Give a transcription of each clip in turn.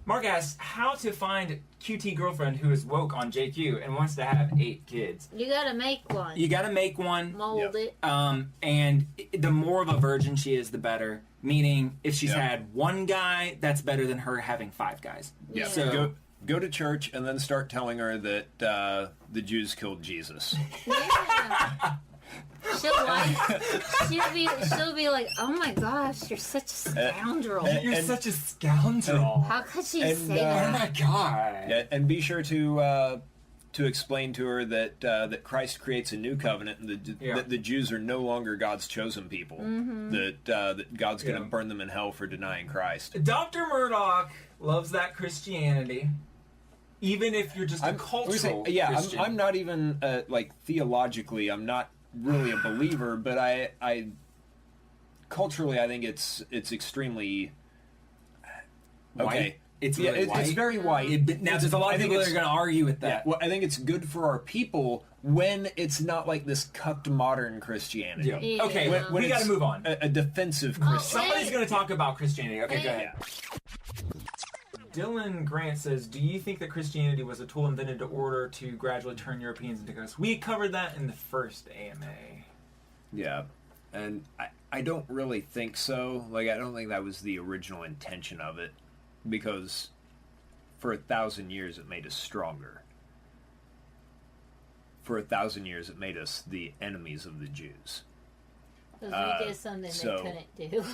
Mark asks, how to find QT girlfriend who is woke on JQ and wants to have 8 kids. You gotta make one. You gotta make one. Mold it. And the more of a virgin she is, the better. Meaning, if she's had one guy, that's better than her having 5 guys. Yeah. So go to church and then start telling her that the Jews killed Jesus. Yeah. She'll be like, oh my gosh, you're such a scoundrel. You're such a scoundrel. How could she say that? Oh my God. Yeah, and be sure to explain to her that Christ creates a new covenant and that the Jews are no longer God's chosen people. Mm-hmm. That God's going to burn them in hell for denying Christ. Dr. Murdoch loves that Christianity. Even if you're just a cultural Christian. I'm not even, theologically, I'm not really a believer, but I culturally, I think it's extremely... White? Okay. It's really white? It's very white. Now, there's a lot of people that are going to argue with that. Yeah, well, I think it's good for our people when it's not like this cucked modern Christianity. Yeah. Okay, when we got to move on. A defensive Christian. Somebody's going to talk about Christianity. Okay, go ahead. Dylan Grant says, do you think that Christianity was a tool invented in order to gradually turn Europeans into ghosts? We covered that in the first AMA. Yeah, and I don't really think so. Like, I don't think that was the original intention of it, because for 1,000 years it made us stronger. For 1,000 years it made us the enemies of the Jews. Because we did something they couldn't do.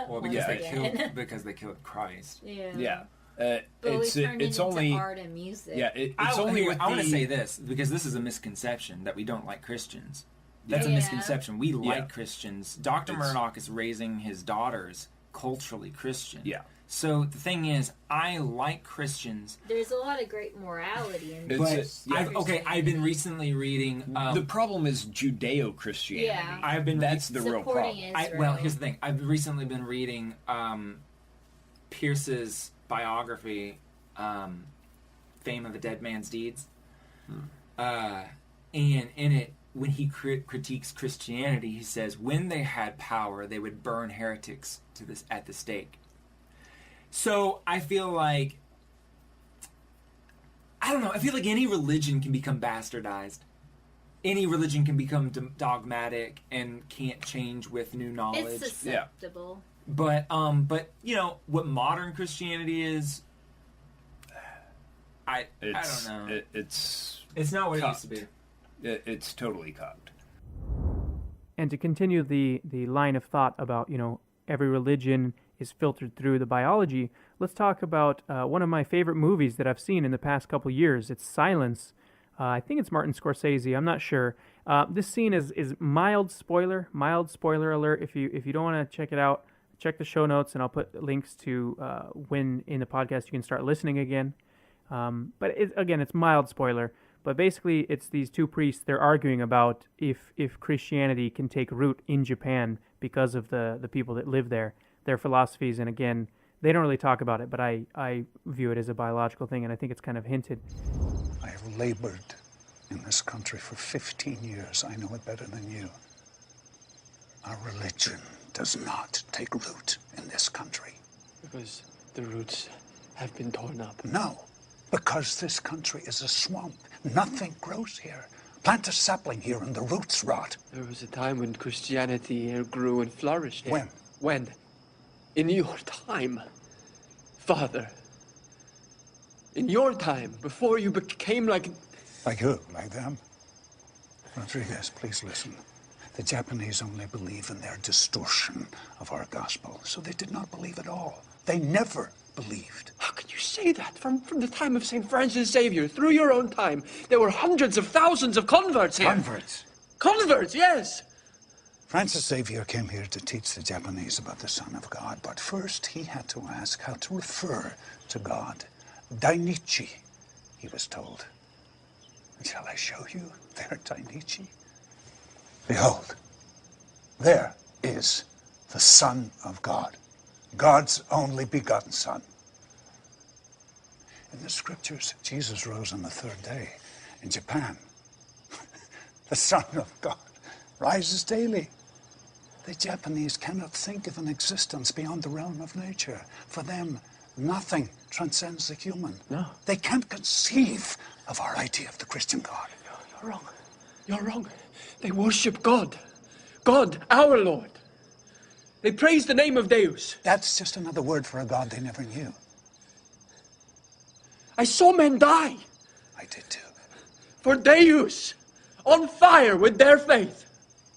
Well, because they killed Christ. Yeah. But it's only art and music. Yeah, it's I want to say the this because this is a misconception that we don't like Christians. That's a misconception. We like Christians. Dr. Murdoch is raising his daughters culturally Christian. Yeah. So the thing is, I like Christians. There's a lot of great morality in this. I've been recently reading. The problem is Judeo-Christianity. Yeah. That's the real problem. Well, here's the thing. I've recently been reading Pierce's biography, Fame of a Dead Man's Deeds. And in it, when he critiques Christianity, he says, when they had power, they would burn heretics at the stake. So I feel like, I don't know, I feel like any religion can become bastardized. Any religion can become dogmatic and can't change with new knowledge. It's susceptible. But you know what modern Christianity is. I don't know. It's not what cucked. It used to be. It's totally cucked. And to continue the line of thought about, every religion is filtered through the biology, let's talk about one of my favorite movies that I've seen in the past couple years. It's Silence. I think it's Martin Scorsese. I'm not sure. This scene is mild spoiler alert. If you don't want to check it out, check the show notes, and I'll put links to when in the podcast you can start listening again. But it's mild spoiler. But basically, it's these two priests. They're arguing about if Christianity can take root in Japan because of the people that live there, their philosophies. And again, they don't really talk about it, but I view it as a biological thing, and I think it's kind of hinted. I have labored in this country for 15 years. I know it better than you. Our religion does not take root in this country. Because the roots have been torn up. No, because this country is a swamp. Nothing grows here. Plant a sapling here and the roots rot. There was a time when Christianity here grew and flourished. When? When? In your time, Father. In your time, before you became like... Like who? Like them? Rodriguez, please listen. The Japanese only believe in their distortion of our gospel, so they did not believe at all. They never believed. How can you say that? From the time of St. Francis Xavier, through your own time, there were hundreds of thousands of converts here. Converts? Converts, yes! Francis Xavier came here to teach the Japanese about the Son of God, but first he had to ask how to refer to God. Dainichi, he was told. Shall I show you their Dainichi? Behold, there is the Son of God, God's only begotten Son. In the scriptures, Jesus rose on the third day. In Japan, the Son of God rises daily. The Japanese cannot think of an existence beyond the realm of nature. For them, Nothing transcends the human. No. They can't conceive of our idea of the Christian God. You're wrong. You're wrong. They worship God. God, our Lord. They praise the name of Deus. That's just another word for a God they never knew. I saw men die I did too. for Deus, on fire with their faith.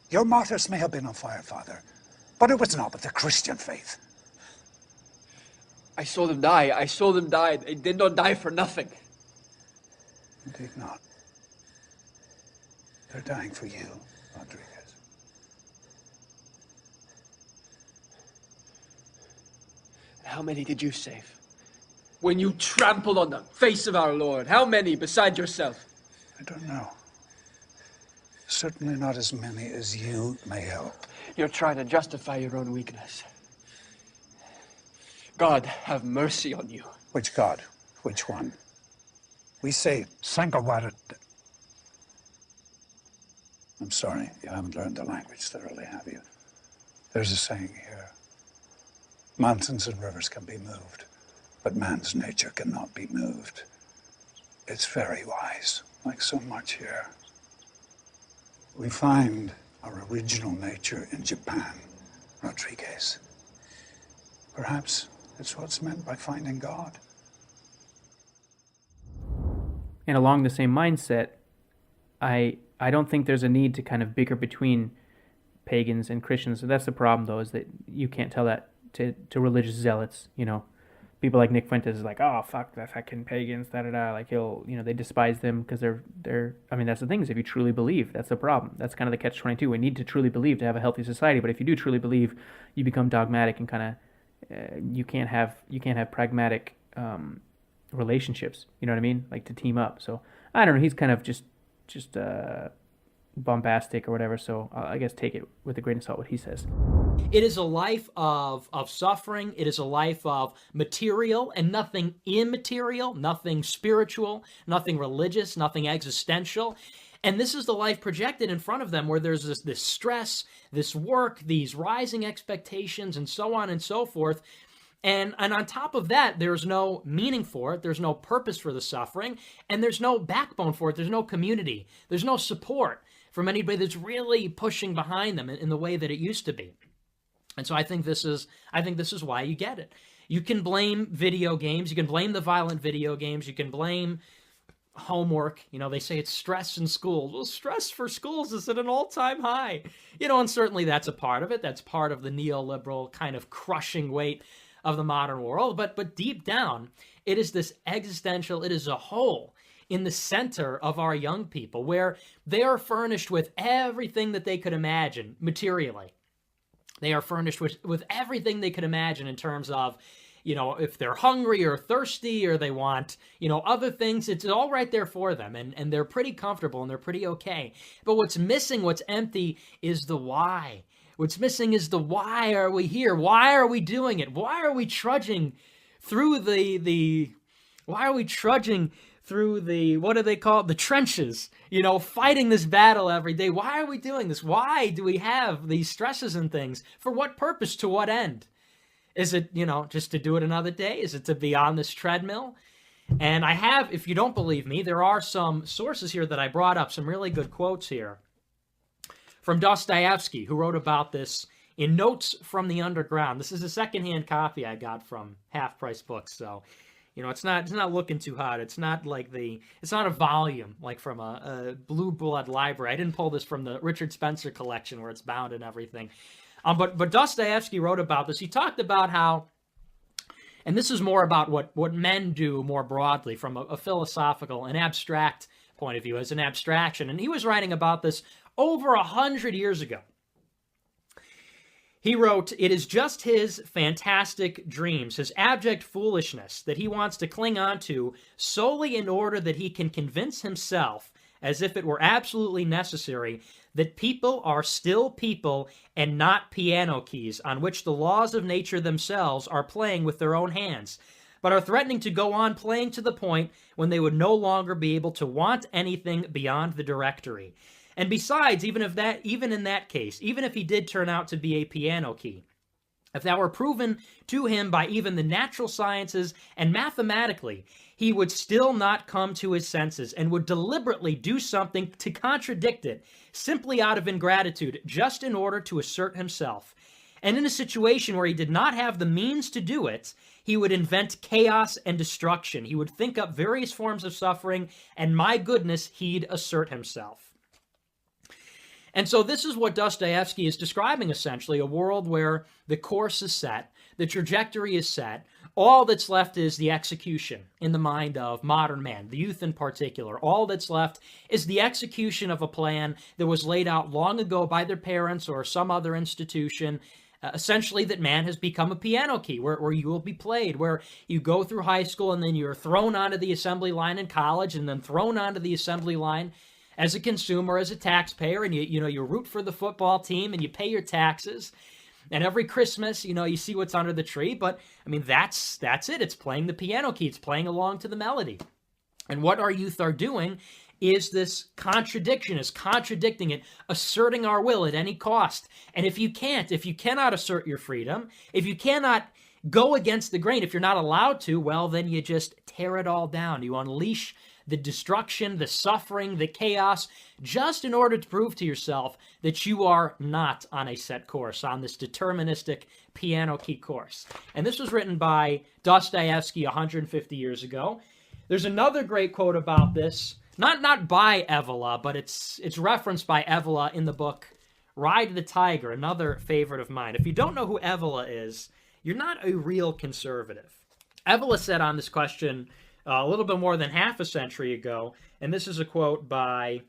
Your martyrs may have been on fire, Father, but it was not with the Christian faith. I saw them die. I saw them die. They did not die for nothing. Indeed not. They're dying for you, Rodriguez. How many did you save? When you trampled on the face of our Lord, how many beside yourself? I don't know. Certainly not as many as you may help. You're trying to justify your own weakness. God, have mercy on you. Which God? Which one? We say, Sangawarat. I'm sorry, you haven't learned the language thoroughly, have you? There's a saying here. Mountains and rivers can be moved, but man's nature cannot be moved. It's very wise, like so much here. We find our original nature in Japan, Rodriguez. Perhaps it's what's meant by finding God. And along the same mindset, I don't think there's a need to kind of bicker between pagans and Christians. So that's the problem, though, is that you can't tell that to religious zealots. You know, people like Nick Fuentes is like, oh fuck, that fucking pagans, da da da. Like they despise them because they're. I mean, that's the thing, is if you truly believe, that's the problem. That's kind of the catch-22. We need to truly believe to have a healthy society. But if you do truly believe, you become dogmatic and kind of you can't have pragmatic relationships. You know what I mean? Like to team up. So I don't know. He's kind of just bombastic or whatever. So I guess take it with a grain of salt what he says. It is a life of suffering. It is a life of material and nothing immaterial, nothing spiritual, nothing religious, nothing existential. And this is the life projected in front of them, where there's this stress, this work, these rising expectations, and so on and so forth. And on top of that, there's no meaning for it. There's no purpose for the suffering. And there's no backbone for it. There's no community. There's no support from anybody that's really pushing behind them in the way that it used to be. And so I think this is why you get it. You can blame video games. You can blame the violent video games. You can blame homework. You know, they say it's stress in schools. Well, stress for schools is at an all-time high. You know, and certainly that's a part of it. That's part of the neoliberal kind of crushing weight of the modern world. But deep down, it is this existential, it is a hole in the center of our young people, where they are furnished with everything that they could imagine materially. They are furnished with everything they could imagine in terms of, you know, if they're hungry or thirsty or they want, you know, other things, it's all right there for them. And they're pretty comfortable and they're pretty okay. But what's missing, what's empty, is the why. What's missing is the why are we here? Why are we doing it? Why are we trudging through why are we trudging through what do they call it? The trenches, you know, fighting this battle every day. Why are we doing this? Why do we have these stresses and things? For what purpose? To what end? Is it, you know, just to do it another day? Is it to be on this treadmill? And I have, if you don't believe me, there are some sources here that I brought up, some really good quotes here from Dostoevsky, who wrote about this in Notes from the Underground. This is a secondhand copy I got from Half Price Books, so you know, it's not looking too hot. It's not a volume like from a Blue Blood library. I didn't pull this from the Richard Spencer collection where it's bound and everything. But Dostoevsky wrote about this. He talked about how, and this is more about what men do more broadly from a philosophical, an abstract point of view, as an abstraction. And he was writing about this over 100 years ago. He wrote, "It is just his fantastic dreams, his abject foolishness that he wants to cling on to solely in order that he can convince himself, as if it were absolutely necessary, that people are still people and not piano keys on which the laws of nature themselves are playing with their own hands, but are threatening to go on playing to the point when they would no longer be able to want anything beyond the directory. And besides, even in that case, even if he did turn out to be a piano key, If that were proven to him by even the natural sciences and mathematically, he would still not come to his senses and would deliberately do something to contradict it, simply out of ingratitude, just in order to assert himself. And in a situation where he did not have the means to do it, he would invent chaos and destruction. He would think up various forms of suffering, and my goodness, he'd assert himself. And so this is what Dostoevsky is describing, essentially, a world where the course is set, the trajectory is set, all that's left is the execution in the mind of modern man, the youth in particular. All that's left is the execution of a plan that was laid out long ago by their parents or some other institution, essentially that man has become a piano key where you will be played, where you go through high school and then you're thrown onto the assembly line in college and then thrown onto the assembly line as a consumer, as a taxpayer, and you root for the football team and you pay your taxes. And every Christmas, you see what's under the tree. But I mean, that's it. It's playing the piano key. It's playing along to the melody. And what our youth are doing is this contradiction, is contradicting it, asserting our will at any cost. And if you cannot assert your freedom, if you cannot go against the grain, if you're not allowed to, well, then you just tear it all down. You unleash the destruction, the suffering, the chaos, just in order to prove to yourself that you are not on a set course, on this deterministic piano key course. And this was written by Dostoevsky 150 years ago. There's another great quote about this, not by Evola, but it's referenced by Evola in the book Ride the Tiger, another favorite of mine. If you don't know who Evola is, you're not a real conservative. Evola said on this question a little bit more than half a century ago, and this is a quote by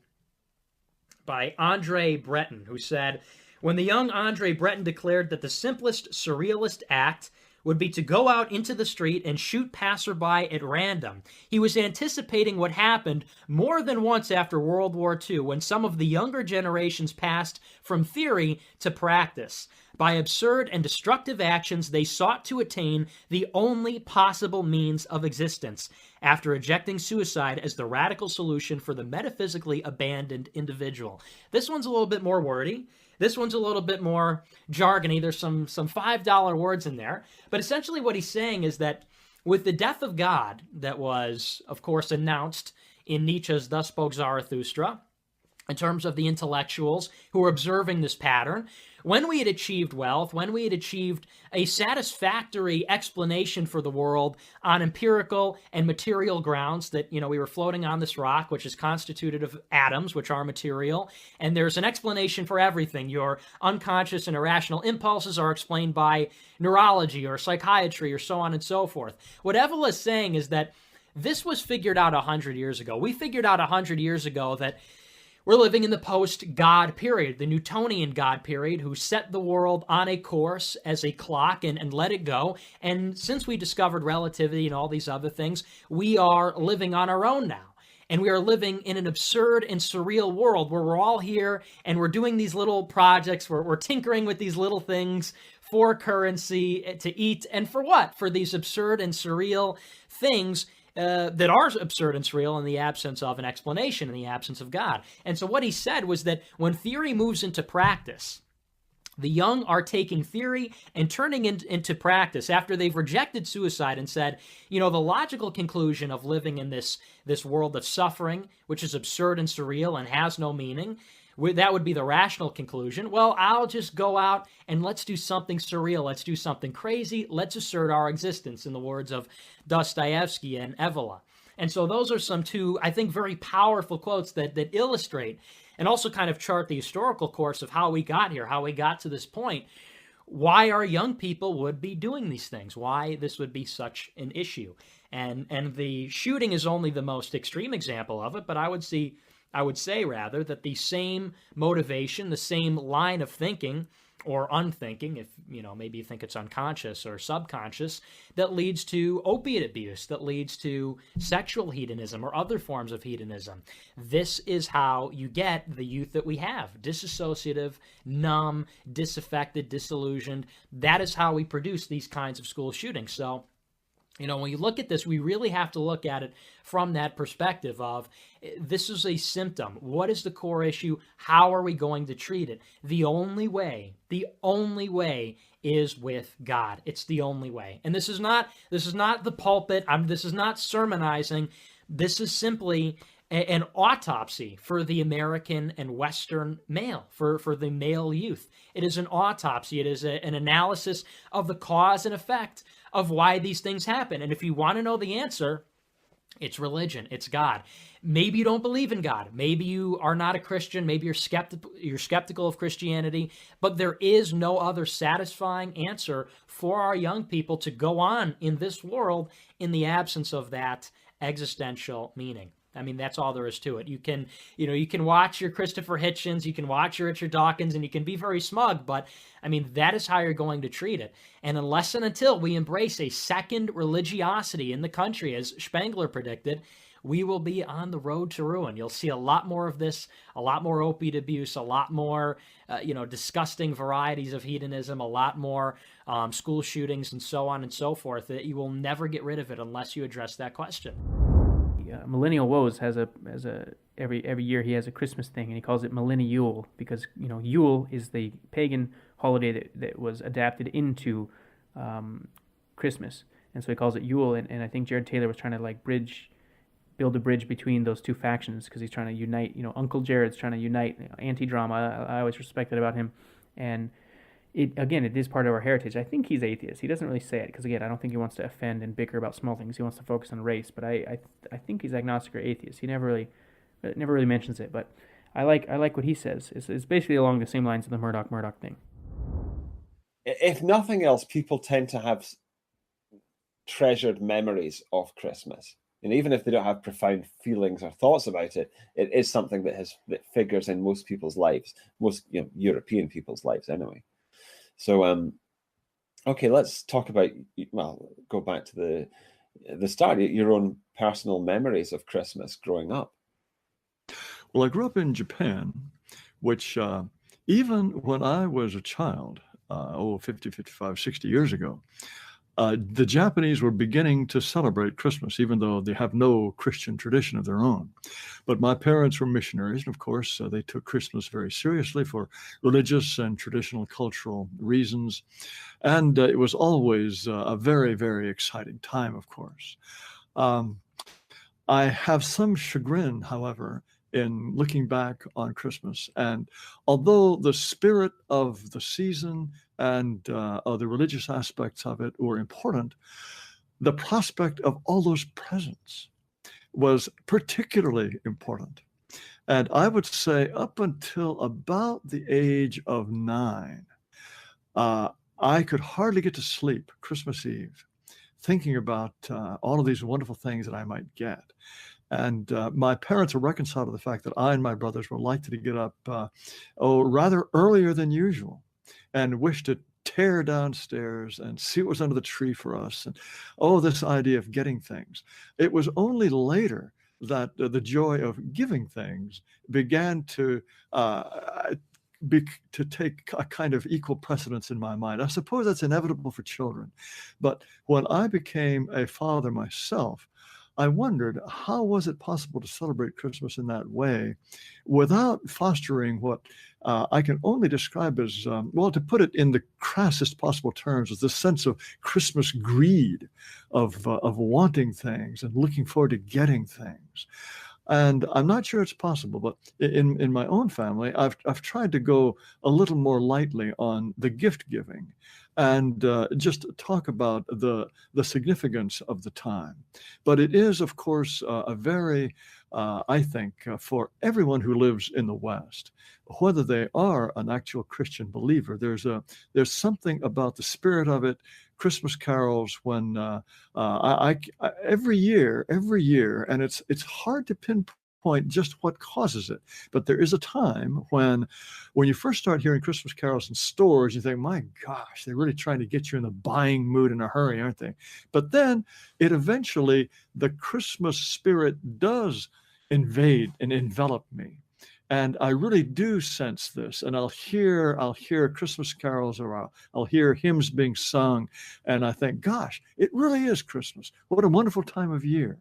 Andre Breton, who said, "When the young Andre Breton declared that the simplest surrealist act would be to go out into the street and shoot passerby at random, he was anticipating what happened more than once after World War II, when some of the younger generations passed from theory to practice. By absurd and destructive actions, they sought to attain the only possible means of existence, after rejecting suicide as the radical solution for the metaphysically abandoned individual." This one's a little bit more wordy. This one's a little bit more jargony. There's some $5 words in there. But essentially what he's saying is that with the death of God that was, of course, announced in Nietzsche's Thus Spoke Zarathustra, in terms of the intellectuals who were observing this pattern, when we had achieved wealth, when we had achieved a satisfactory explanation for the world on empirical and material grounds, that, we were floating on this rock, which is constituted of atoms, which are material, and there's an explanation for everything. Your unconscious and irrational impulses are explained by neurology or psychiatry or so on and so forth. What Evola is saying is that this was figured out 100 years ago. We figured out 100 years ago that we're living in the post-God period, the Newtonian God period, who set the world on a course as a clock and let it go. And since we discovered relativity and all these other things, we are living on our own now. And we are living in an absurd and surreal world where we're all here and we're doing these little projects, we're tinkering with these little things for currency, to eat, and for what? For these absurd and surreal things that are absurd and surreal in the absence of an explanation, in the absence of God. And so what he said was that when theory moves into practice, the young are taking theory and turning into practice after they've rejected suicide and said, the logical conclusion of living in this world of suffering, which is absurd and surreal and has no meaning, that would be the rational conclusion. Well, I'll just go out and let's do something surreal. Let's do something crazy. Let's assert our existence, in the words of Dostoevsky and Evola. And so those are some two, I think, very powerful quotes that illustrate and also kind of chart the historical course of how we got here, how we got to this point, why our young people would be doing these things, why this would be such an issue. And the shooting is only the most extreme example of it, but I would say rather that the same motivation, the same line of thinking or unthinking, if maybe you think it's unconscious or subconscious, that leads to opiate abuse, that leads to sexual hedonism or other forms of hedonism. This is how you get the youth that we have: disassociative, numb, disaffected, disillusioned. That is how we produce these kinds of school shootings. So when you look at this, we really have to look at it from that perspective of, this is a symptom. What is the core issue? How are we going to treat it? The only way is with God. It's the only way. And this is not the pulpit. This is not sermonizing. This is simply an autopsy for the American and Western male, for the male youth. It is an autopsy. It is an analysis of the cause and effect of why these things happen. And if you want to know the answer, it's religion. It's God. Maybe you don't believe in God. Maybe you are not a Christian. Maybe you're skeptical of Christianity. But there is no other satisfying answer for our young people to go on in this world in the absence of that existential meaning. I mean, that's all there is to it. You can watch your Christopher Hitchens, you can watch your Richard Dawkins, and you can be very smug, but I mean, that is how you're going to treat it. And unless and until we embrace a second religiosity in the country, as Spengler predicted, we will be on the road to ruin. You'll see a lot more of this, a lot more opiate abuse, a lot more, disgusting varieties of hedonism, a lot more school shootings, and so on and so forth. That you will never get rid of it unless you address that question. Millennial Woes has every year he has a Christmas thing, and he calls it Millennial Yule because Yule is the pagan holiday that was adapted into Christmas, and so he calls it Yule. And I think Jared Taylor was trying to build a bridge between those two factions because he's trying to unite. Uncle Jared's trying to unite anti-drama. I always respected about him, and it is part of our heritage. I think he's atheist. He doesn't really say it because, again, I don't think he wants to offend and bicker about small things. He wants to focus on race, but I think he's agnostic or atheist. He never really mentions it, but I like what he says. It's basically along the same lines of the Murdoch thing. If nothing else, people tend to have treasured memories of Christmas. And even if they don't have profound feelings or thoughts about it, it is something that figures in most people's lives, most European people's lives anyway. So, okay, let's talk about, go back to the start, your own personal memories of Christmas growing up. Well, I grew up in Japan, which even when I was a child, 50, 55, 60 years ago, the Japanese were beginning to celebrate Christmas, even though they have no Christian tradition of their own. But my parents were missionaries, and of course, they took Christmas very seriously for religious and traditional cultural reasons. And it was always a very, very exciting time, of course. I have some chagrin, however, in looking back on Christmas. And although the spirit of the season and the religious aspects of it were important, the prospect of all those presents was particularly important. And I would say up until about the age of 9, I could hardly get to sleep Christmas Eve, thinking about all of these wonderful things that I might get. And my parents were reconciled to the fact that I and my brothers were likely to get up rather earlier than usual and wished to tear downstairs and see what was under the tree for us. And this idea of getting things. It was only later that the joy of giving things began to take a kind of equal precedence in my mind. I suppose that's inevitable for children. But when I became a father myself, I wondered, how was it possible to celebrate Christmas in that way without fostering what I can only describe as, to put it in the crassest possible terms, is the sense of Christmas greed, of wanting things and looking forward to getting things. And I'm not sure it's possible, but in my own family, I've tried to go a little more lightly on the gift giving and just talk about the significance of the time. But it is, of course, a very, I think, for everyone who lives in the West, whether they are an actual Christian believer, there's something about the spirit of it. Christmas carols, when every year, and it's hard to pinpoint just what causes it. But there is a time when you first start hearing Christmas carols in stores, you think, my gosh, they're really trying to get you in the buying mood in a hurry, aren't they? But then the Christmas spirit does invade and envelop me. And I really do sense this, and I'll hear Christmas carols, or I'll hear hymns being sung, and I think, gosh, it really is Christmas. What a wonderful time of year.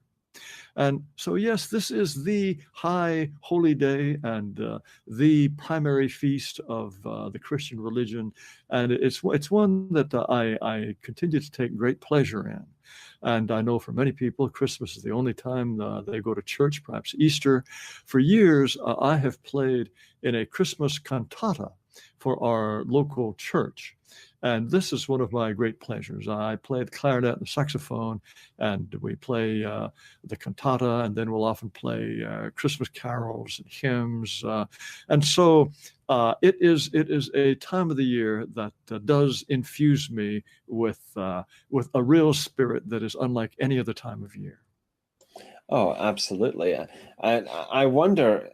And so, yes, this is the high holy day and the primary feast of the Christian religion. And it's one that I continue to take great pleasure in. And I know for many people, Christmas is the only time they go to church, perhaps Easter. For years, I have played in a Christmas cantata for our local church. And this is one of my great pleasures. I play the clarinet and the saxophone, and we play the cantata, and then we'll often play Christmas carols and hymns. And so it is a time of the year that does infuse me with a real spirit that is unlike any other time of year. Oh, absolutely. And I wonder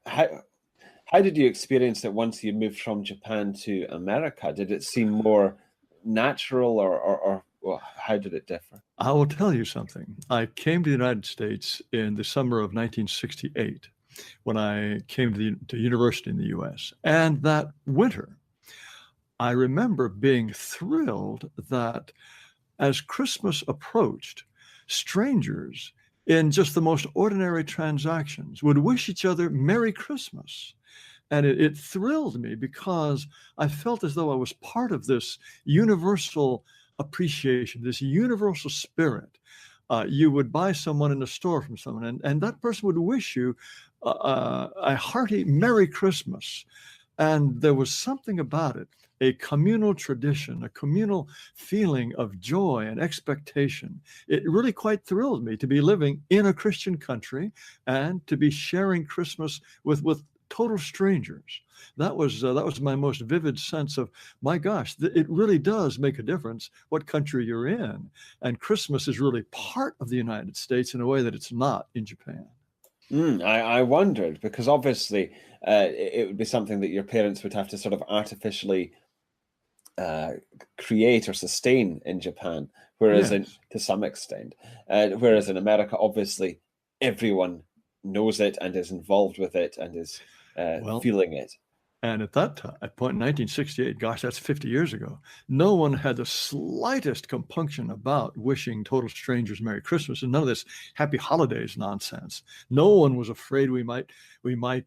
how did you experience it once you moved from Japan to America? Did it seem more natural, or how did it differ? I will tell you something. I came to the United States in the summer of 1968 when I came to university in the U.S. And that winter, I remember being thrilled that as Christmas approached, strangers in just the most ordinary transactions would wish each other Merry Christmas. And it thrilled me because I felt as though I was part of this universal appreciation, this universal spirit. You would buy someone in the store from someone, and that person would wish you a hearty Merry Christmas. And there was something about it, a communal tradition, a communal feeling of joy and expectation. It really quite thrilled me to be living in a Christian country and to be sharing Christmas with total strangers. That was my most vivid sense of, my gosh, it really does make a difference what country you're in. And Christmas is really part of the United States in a way that it's not in Japan. I wondered, because obviously it would be something that your parents would have to sort of artificially create or sustain in Japan, whereas to some extent, whereas in America, obviously everyone knows it and is involved with it and is feeling it. And at that time, at point 1968, gosh, that's 50 years ago, no one had the slightest compunction about wishing total strangers Merry Christmas and none of this Happy Holidays nonsense. No one was afraid we might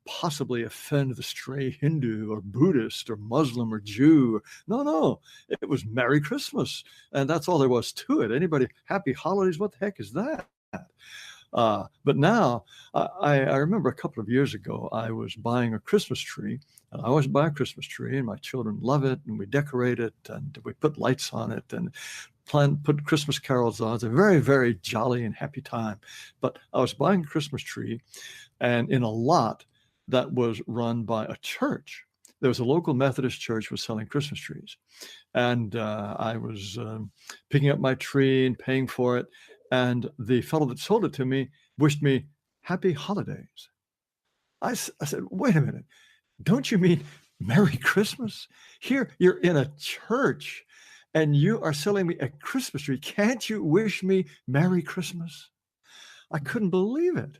possibly offend the stray Hindu or Buddhist or Muslim or Jew. No, it was Merry Christmas. And that's all there was to it. Anybody, Happy Holidays, what the heck is that? But now, I remember a couple of years ago, I was buying a Christmas tree. And I always buy a Christmas tree, and my children love it, and we decorate it, and we put lights on it, and put Christmas carols on. It's a very, very jolly and happy time. But I was buying a Christmas tree, and in a lot that was run by a church. There was a local Methodist church was selling Christmas trees. And I was picking up my tree and paying for it. And the fellow that sold it to me wished me Happy Holidays. I said, wait a minute, don't you mean Merry Christmas? Here, you're in a church and you are selling me a Christmas tree. Can't you wish me Merry Christmas? I couldn't believe it.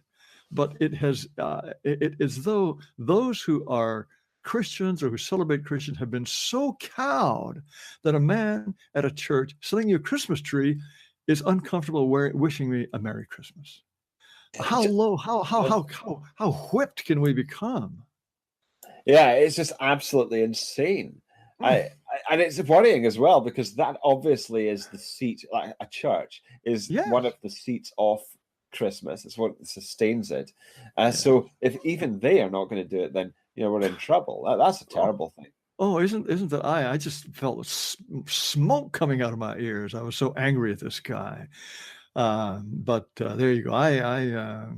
But it is though those who are Christians or who celebrate Christians have been so cowed that a man at a church selling you a Christmas tree is uncomfortable wishing me a Merry Christmas. How low, how whipped can we become? Yeah, it's just absolutely insane. And it's worrying as well, because that obviously is the seat, like a church is one of the seats of Christmas. It's what sustains it. So if even they are not going to do it, then we're in trouble. That's a terrible thing. Oh, isn't that I just felt smoke coming out of my ears. I was so angry at this guy. But there you go.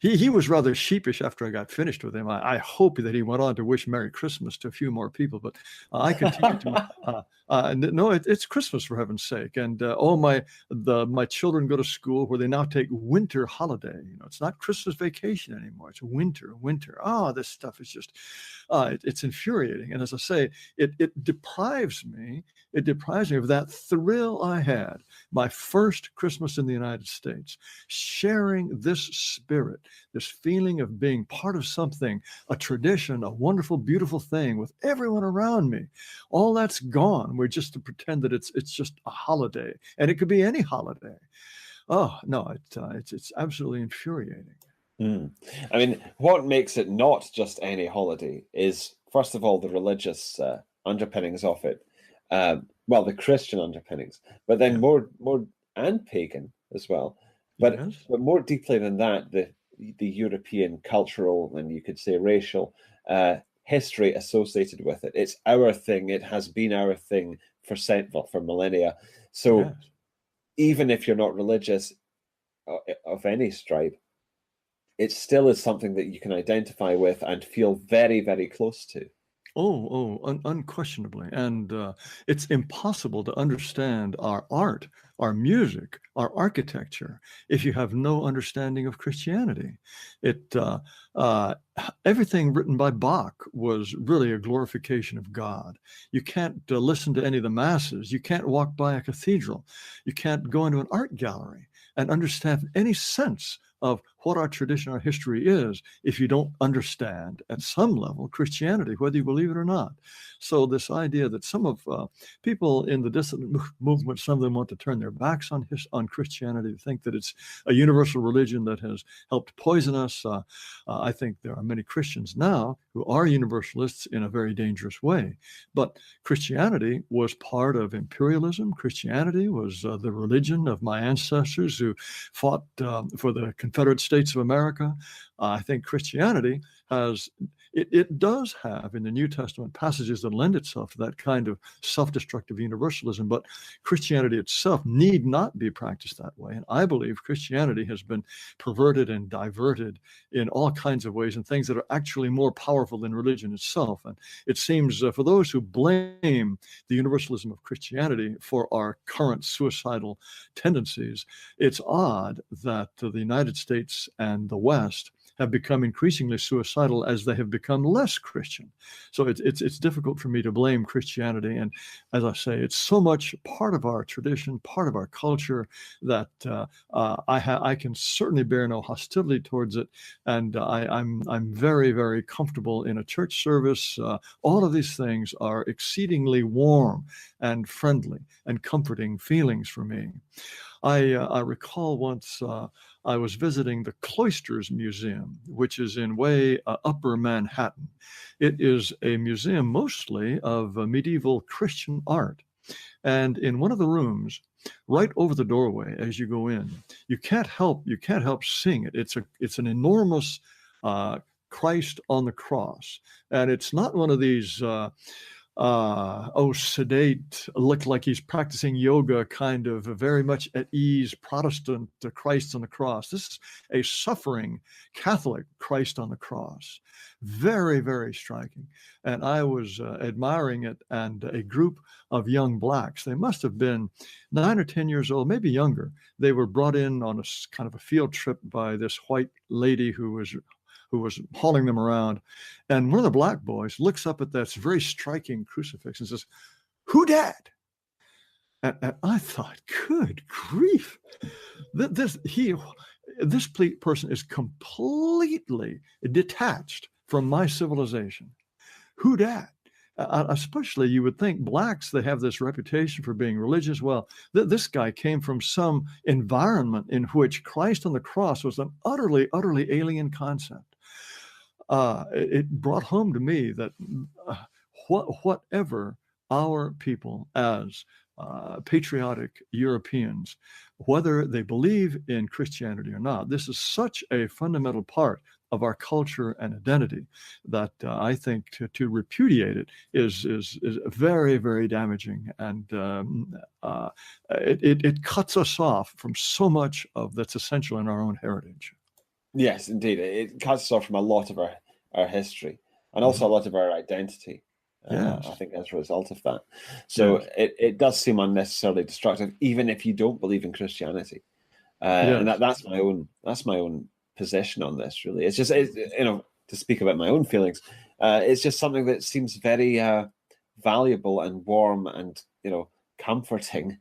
He was rather sheepish after I got finished with him. I hope that he went on to wish Merry Christmas to a few more people, but I continued to. No, it's Christmas, for heaven's sake. And my children go to school where they now take winter holiday. It's not Christmas vacation anymore. It's winter. Oh, this stuff is just, it's infuriating. And as I say, it deprives me of that thrill I had my first Christmas in the United States, sharing this spirit, this feeling of being part of something, a tradition, a wonderful, beautiful thing with everyone around me. All that's gone. We're just to pretend that it's just a holiday, and it could be any holiday. oh no, it's absolutely infuriating. I mean, what makes it not just any holiday is, first of all, the religious underpinnings of it. Well, the Christian underpinnings, but then more and pagan as well. But more deeply than that, the European cultural and you could say racial history associated with it. It's our thing. It has been our thing for millennia. So even if you're not religious of any stripe, it still is something that you can identify with and feel very, very close to. Unquestionably. And it's impossible to understand our art, our music, our architecture, if you have no understanding of Christianity. Everything written by Bach was really a glorification of God. You can't listen to any of the masses. You can't walk by a cathedral. You can't go into an art gallery and understand any sense of what our tradition, our history is, if you don't understand at some level Christianity, whether you believe it or not. So this idea that some of people in the dissident movement, some of them want to turn their backs on Christianity, think that it's a universal religion that has helped poison us. I think there are many Christians now who are universalists in a very dangerous way. But Christianity was part of imperialism. Christianity was the religion of my ancestors who fought for the Confederate States of America. I think Christianity it does have in the New Testament passages that lend itself to that kind of self-destructive universalism, but Christianity itself need not be practiced that way. And I believe Christianity has been perverted and diverted in all kinds of ways and things that are actually more powerful than religion itself. And it seems for those who blame the universalism of Christianity for our current suicidal tendencies, it's odd that the United States and the West have become increasingly suicidal as they have become less Christian. So it's difficult for me to blame Christianity. And as I say, it's so much part of our tradition, part of our culture, that I can certainly bear no hostility towards it. And I'm very, very comfortable in a church service. All of these things are exceedingly warm and friendly and comforting feelings for me. I recall once I was visiting the Cloisters Museum, which is in Upper Manhattan. It is a museum mostly of medieval Christian art. And in one of the rooms, right over the doorway as you go in, you can't help seeing it. It's an enormous Christ on the cross. And it's not one of these sedate, look like he's practicing yoga, kind of very much at ease Protestant Christ on the cross. This is a suffering Catholic Christ on the cross. Very, very striking. And I was admiring it, and a group of young blacks, they must have been 9 or 10 years old, maybe younger. They were brought in on a kind of a field trip by this white lady who was hauling them around. And one of the black boys looks up at that very striking crucifix and says, "Who dat?" And I thought, good grief, this person is completely detached from my civilization. Who dat? Especially, you would think blacks, they have this reputation for being religious. Well, this guy came from some environment in which Christ on the cross was an utterly, utterly alien concept. It brought home to me that whatever our people as patriotic Europeans, whether they believe in Christianity or not, this is such a fundamental part of our culture and identity that I think to repudiate it is very, very damaging, and it cuts us off from so much of that's essential in our own heritage. Yes, indeed. It cuts us off from a lot of our history and also a lot of our identity. Yes. I think as a result of that. So it does seem unnecessarily destructive, even if you don't believe in Christianity. And that's my own position on this, really. It's just, to speak about my own feelings, it's just something that seems very valuable and warm and, comforting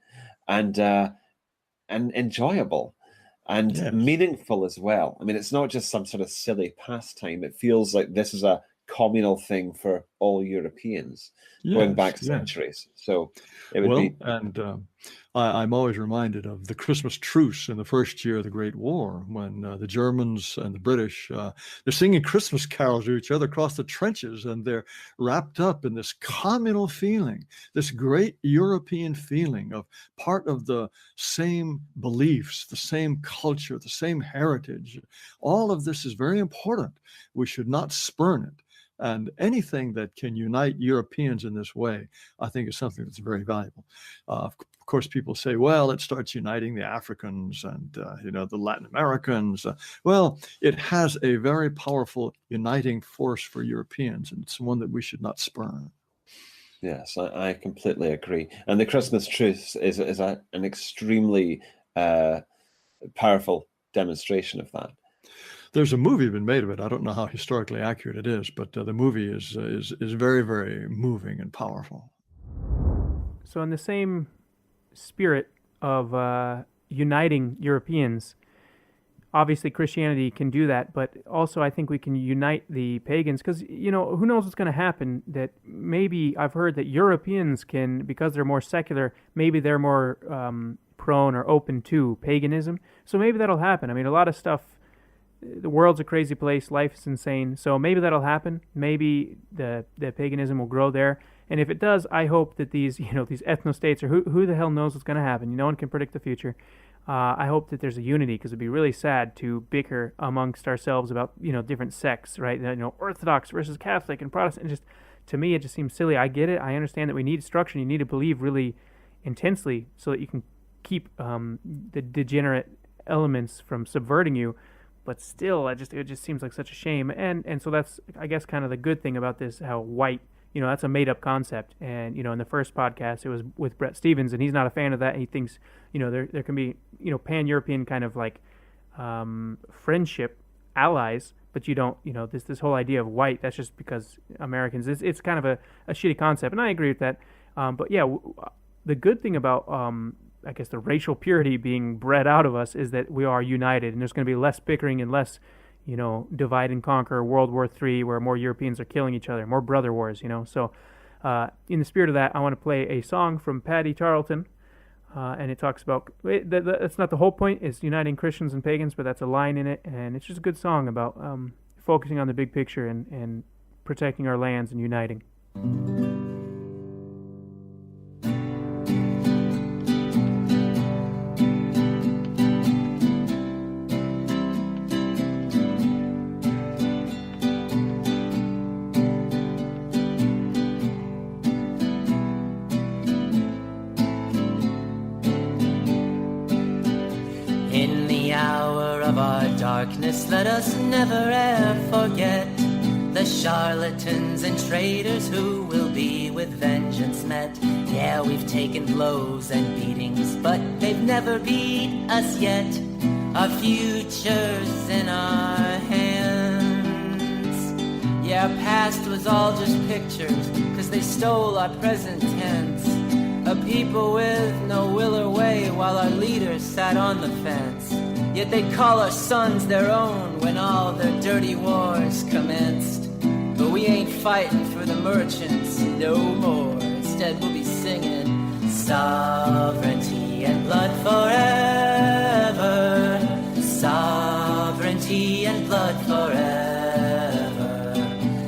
and enjoyable. And meaningful as well. I mean, it's not just some sort of silly pastime. It feels like this is a communal thing for all Europeans going back centuries. So it would be. And I'm always reminded of the Christmas truce in the first year of the Great War, when the Germans and the British, they're singing Christmas carols to each other across the trenches, and they're wrapped up in this communal feeling, this great European feeling of part of the same beliefs, the same culture, the same heritage. All of this is very important. We should not spurn it. And anything that can unite Europeans in this way, I think, is something that's very valuable. Of course, people say, well, it starts uniting the Africans and, the Latin Americans. Well, it has a very powerful uniting force for Europeans, and it's one that we should not spurn. Yes, I completely agree. And the Christmas truce is an extremely powerful demonstration of that. There's a movie been made of it. I don't know how historically accurate it is, but the movie is very, very moving and powerful. So in the same spirit of uniting Europeans, obviously Christianity can do that, but also I think we can unite the pagans, because, who knows what's going to happen. That maybe I've heard that Europeans can, because they're more secular, maybe they're more prone or open to paganism. So maybe that'll happen. I mean, a lot of stuff, the world's a crazy place, life is insane, so maybe that'll happen. Maybe the paganism will grow there, and if it does, I hope that these ethno-states, or who the hell knows what's going to happen. No one can predict the future. I hope that there's a unity, because it'd be really sad to bicker amongst ourselves about different sects, right? Orthodox versus Catholic and Protestant. Just, to me, it just seems silly. I get it. I understand that we need structure. You need to believe really intensely so that you can keep the degenerate elements from subverting you. But still, it just seems like such a shame. And so that's, I guess, kind of the good thing about this, how white, that's a made-up concept. And, in the first podcast, it was with Brett Stevens, and he's not a fan of that. He thinks, there can be, pan-European kind of like friendship allies, but you don't, this whole idea of white, that's just because Americans, it's kind of a shitty concept. And I agree with that. But yeah, the good thing about I guess the racial purity being bred out of us is that we are united, and there's going to be less bickering and less, divide and conquer, World War III, where more Europeans are killing each other, more brother wars, So in the spirit of that, I want to play a song from Paddy Charlton, and it talks about, that's not the whole point, it's uniting Christians and pagans, but that's a line in it, and it's just a good song about focusing on the big picture and protecting our lands and uniting. Darkness, let us never e'er forget the charlatans and traitors who will be with vengeance met. Yeah, we've taken blows and beatings, but they've never beat us yet. Our future's in our hands. Yeah, our past was all just pictures, 'cause they stole our present tense. A people with no will or way, while our leaders sat on the fence. Yet they call our sons their own when all their dirty wars commenced. But we ain't fighting for the merchants no more. Instead we'll be singing sovereignty and blood forever. Sovereignty and blood forever.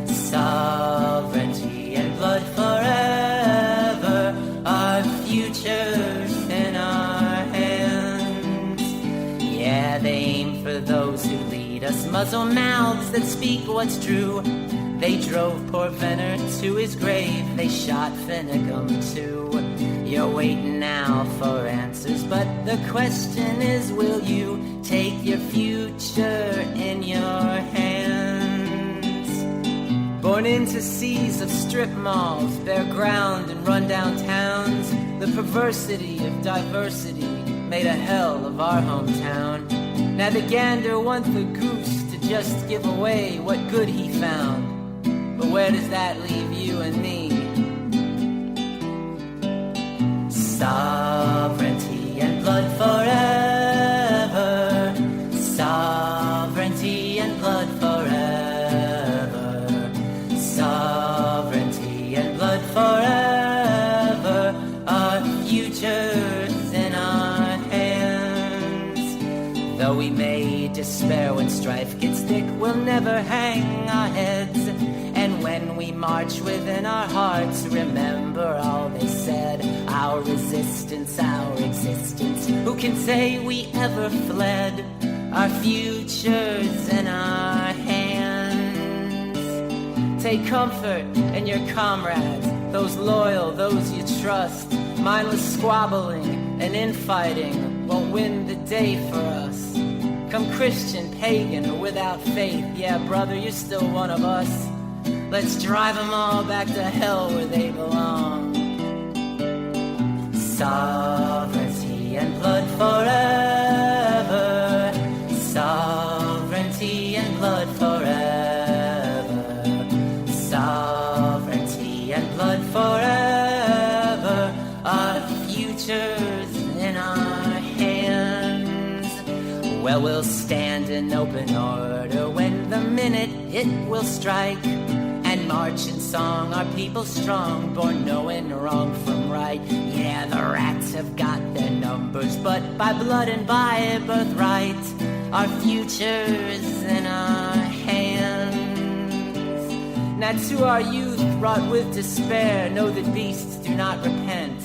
Sovereignty and blood forever. Our future's in our hands. Yeah, they aim for those who lead us, muzzle mouths that speak what's true. They drove poor Venner to his grave, they shot Finnegum too. You're waiting now for answers, but the question is, will you take your future in your hands? Born into seas of strip malls, bare ground and rundown towns, the perversity of diversity made a hell of our hometown. Now the gander wants the goose to just give away what good he found. But where does that leave you and me? Sovereignty and blood forever. Sovereignty and blood forever. Sovereignty and blood forever. Our future Though we may despair when strife gets thick, we'll never hang our heads. And when we march within our hearts, remember all they said. Our resistance, our existence, who can say we ever fled? Our future's in our hands. Take comfort in your comrades, those loyal, those you trust. Mindless squabbling and infighting won't win the day for us. Come Christian, pagan, or without faith, yeah, brother, you're still one of us. Let's drive them all back to hell where they belong. Sovereignty and blood forever. Sovereignty and blood forever. Sovereignty and blood forever. Our future's in our hands. Well, we'll stand in open order when the minute it will strike. And march in song, our people strong, born knowing wrong from right. Yeah, the rats have got their numbers, but by blood and by birthright, our future's in our hands. Now to our youth, wrought with despair, know that beasts do not repent.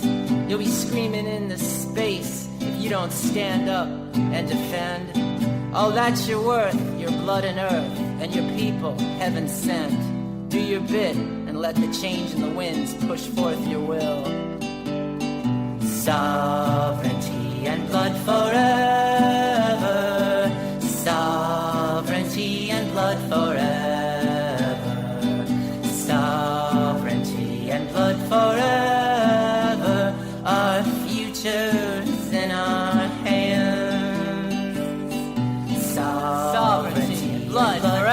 You'll be screaming in the space if you don't stand up and defend. Oh, that's your worth, your blood and earth, and your people heaven sent. Do your bit and let the change in the winds push forth your will. Sovereignty and blood forever. Sovereignty and blood forever. Sovereignty and blood forever. Our future's in our hands. Sovereignty and blood forever.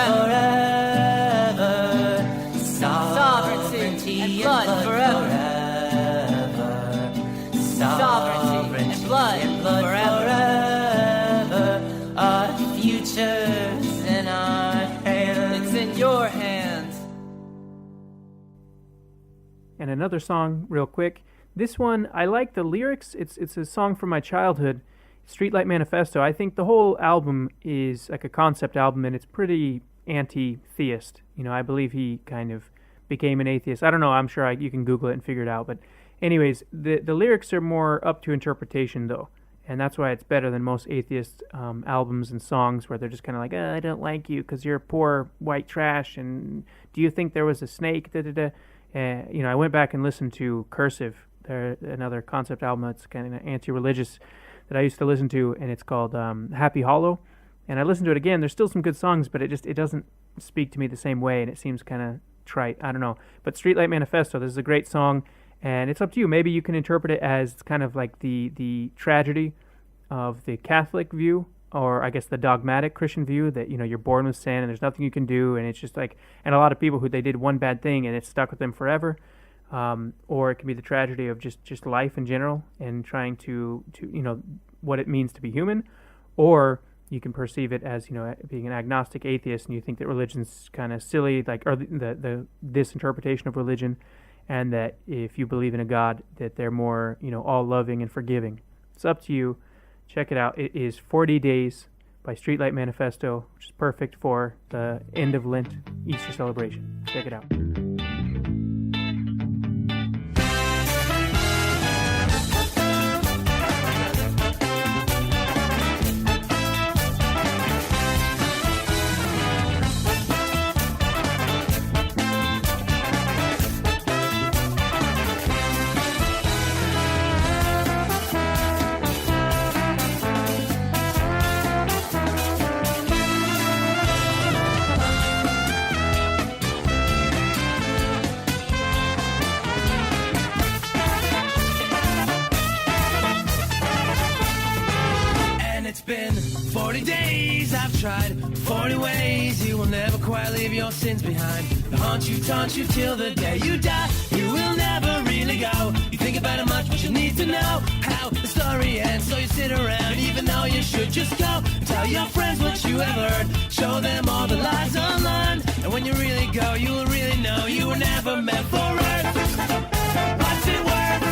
Blood forever. Sovereignty and blood forever. Our future's in our hands. It's in your hands. And another song, real quick. This one, I like the lyrics. It's a song from my childhood, Streetlight Manifesto. I think the whole album is like a concept album, and it's pretty anti-theist. You know, I believe he kind of became an atheist. I don't know. I'm sure you can Google it and figure it out. But anyways, the lyrics are more up to interpretation, though. And that's why it's better than most atheist albums and songs where they're just kind of like, I don't like you because you're poor white trash. And do you think there was a snake? You know, I went back and listened to Cursive, another concept album that's kind of anti-religious that I used to listen to. And it's called Happy Hollow. And I listened to it again. There's still some good songs, but it doesn't speak to me the same way. And it seems kind of trite. I don't know. But Streetlight Manifesto, this is a great song, and it's up to you. Maybe you can interpret it as kind of like the tragedy of the Catholic view, or I guess the dogmatic Christian view that, you know, you're born with sin and there's nothing you can do, and it's just like, and a lot of people who they did one bad thing and it stuck with them forever. Or it can be the tragedy of just life in general and trying to you know, what it means to be human. Or you can perceive it as, you know, being an agnostic atheist, and you think that religion's kind of silly, like, or this interpretation of religion, and that if you believe in a God, that they're more, you know, all loving and forgiving. It's up to you. Check it out. It is 40 Days by Streetlight Manifesto, which is perfect for the end of Lent Easter celebration. Check it out. been 40 days I've tried, 40 ways you will never quite leave your sins behind. They'll haunt you, taunt you till the day you die. You will never really go. You think about it much, but you need to know how the story ends. So you sit around, even though you should just go. Tell your friends what you have heard. Show them all the lies unlearned. And when you really go, you will really know you were never meant for earth. What's it worth?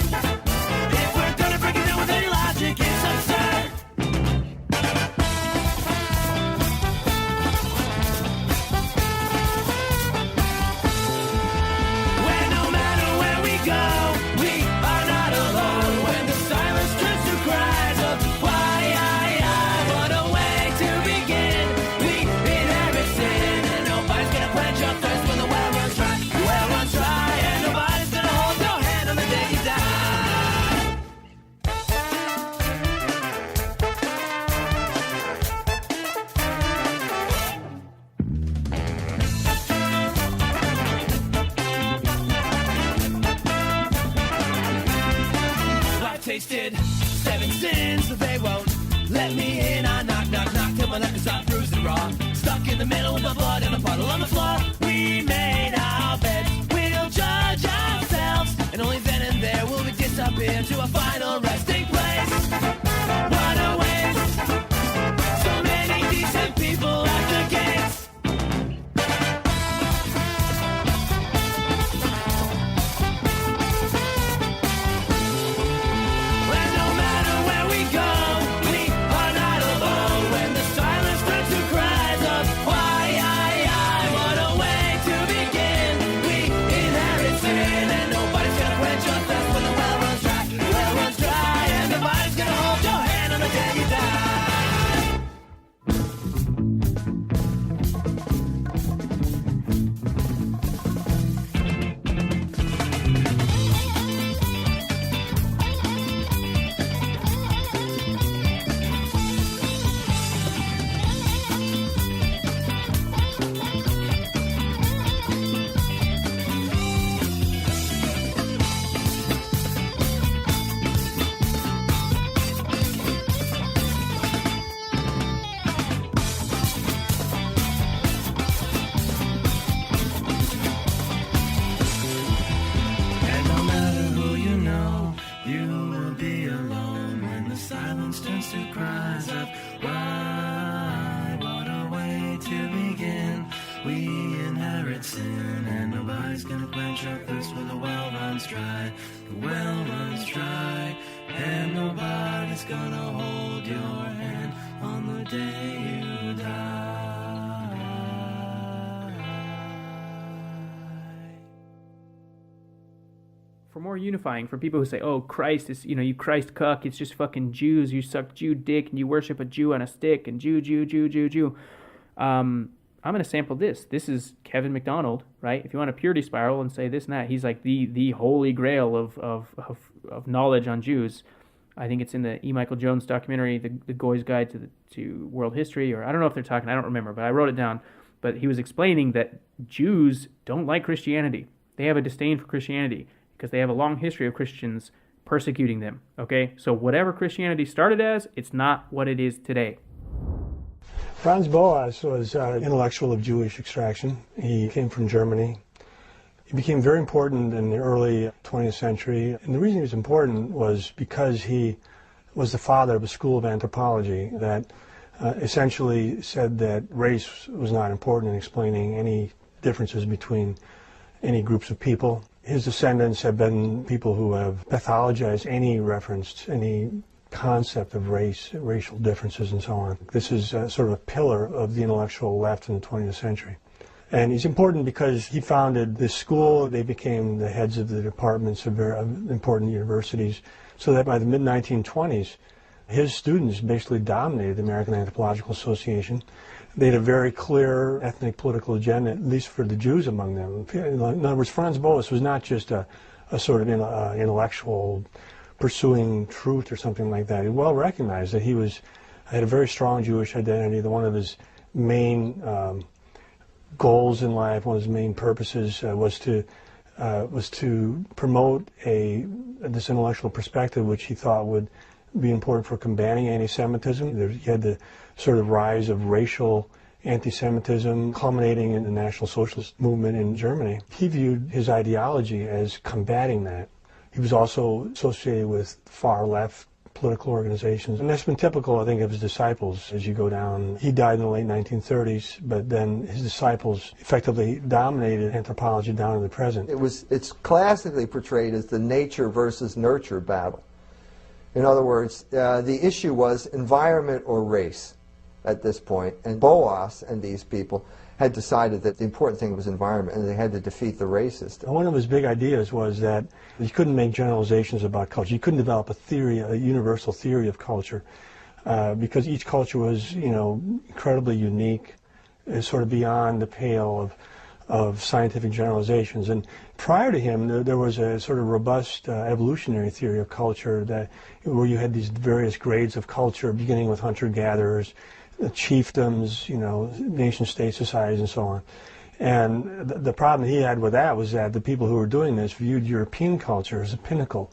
If we're gonna break it down with any logic, it's absurd. my neck 'cause I'm bruised and raw. Stuck in the middle with my blood and a puddle on the floor. We made our beds, we'll judge ourselves, and only then and there will we disappear to a final resting place. What a waste, so many decent people at the gates. For more unifying, for people who say, oh, Christ is, you Christ cuck, it's just fucking Jews, you suck Jew dick, and you worship a Jew on a stick, and Jew. I'm going to sample this. This is Kevin McDonald, right? If you want a purity spiral and say this and that, he's like the holy grail of knowledge on Jews. I think it's in the E. Michael Jones documentary, The Goy's Guide to World History, or I don't know if they're talking, I don't remember, but I wrote it down. But he was explaining that Jews don't like Christianity. They have a disdain for Christianity because they have a long history of Christians persecuting them, okay? So whatever Christianity started as, it's not what it is today. Franz Boas was an intellectual of Jewish extraction. He came from Germany. He became very important in the early 20th century, and the reason he was important was because he was the father of a school of anthropology that essentially said that race was not important in explaining any differences between any groups of people. His descendants have been people who have pathologized any reference, any concept of race, racial differences, and so on. This is sort of a pillar of the intellectual left in the 20th century. And he's important because he founded this school. They became the heads of the departments of very important universities, so that by the mid-1920s, his students basically dominated the American Anthropological Association. They had a very clear ethnic political agenda, at least for the Jews among them. In other words, Franz Boas was not just a sort of intellectual pursuing truth or something like that. He well recognized that he had a very strong Jewish identity. That one of his main goals in life, one of his main purposes was to promote this intellectual perspective, which he thought would be important for combating anti-Semitism. He had the sort of rise of racial anti-Semitism culminating in the National Socialist movement in Germany. He viewed his ideology as combating that. He was also associated with far-left political organizations, and that's been typical, I think, of his disciples as you go down. He died in the late 1930s, but then his disciples effectively dominated anthropology down to the present. It's classically portrayed as the nature versus nurture battle. In other words, the issue was environment or race at this point, and Boas and these people had decided that the important thing was environment, and they had to defeat the racist. One of his big ideas was that you couldn't make generalizations about culture. You couldn't develop a theory, a universal theory of culture, because each culture was, incredibly unique, sort of beyond the pale of scientific generalizations. And prior to him, there was a sort of robust evolutionary theory of culture where you had these various grades of culture, beginning with hunter-gatherers, chiefdoms, nation-state societies, and so on. And the problem he had with that was that the people who were doing this viewed European culture as a pinnacle.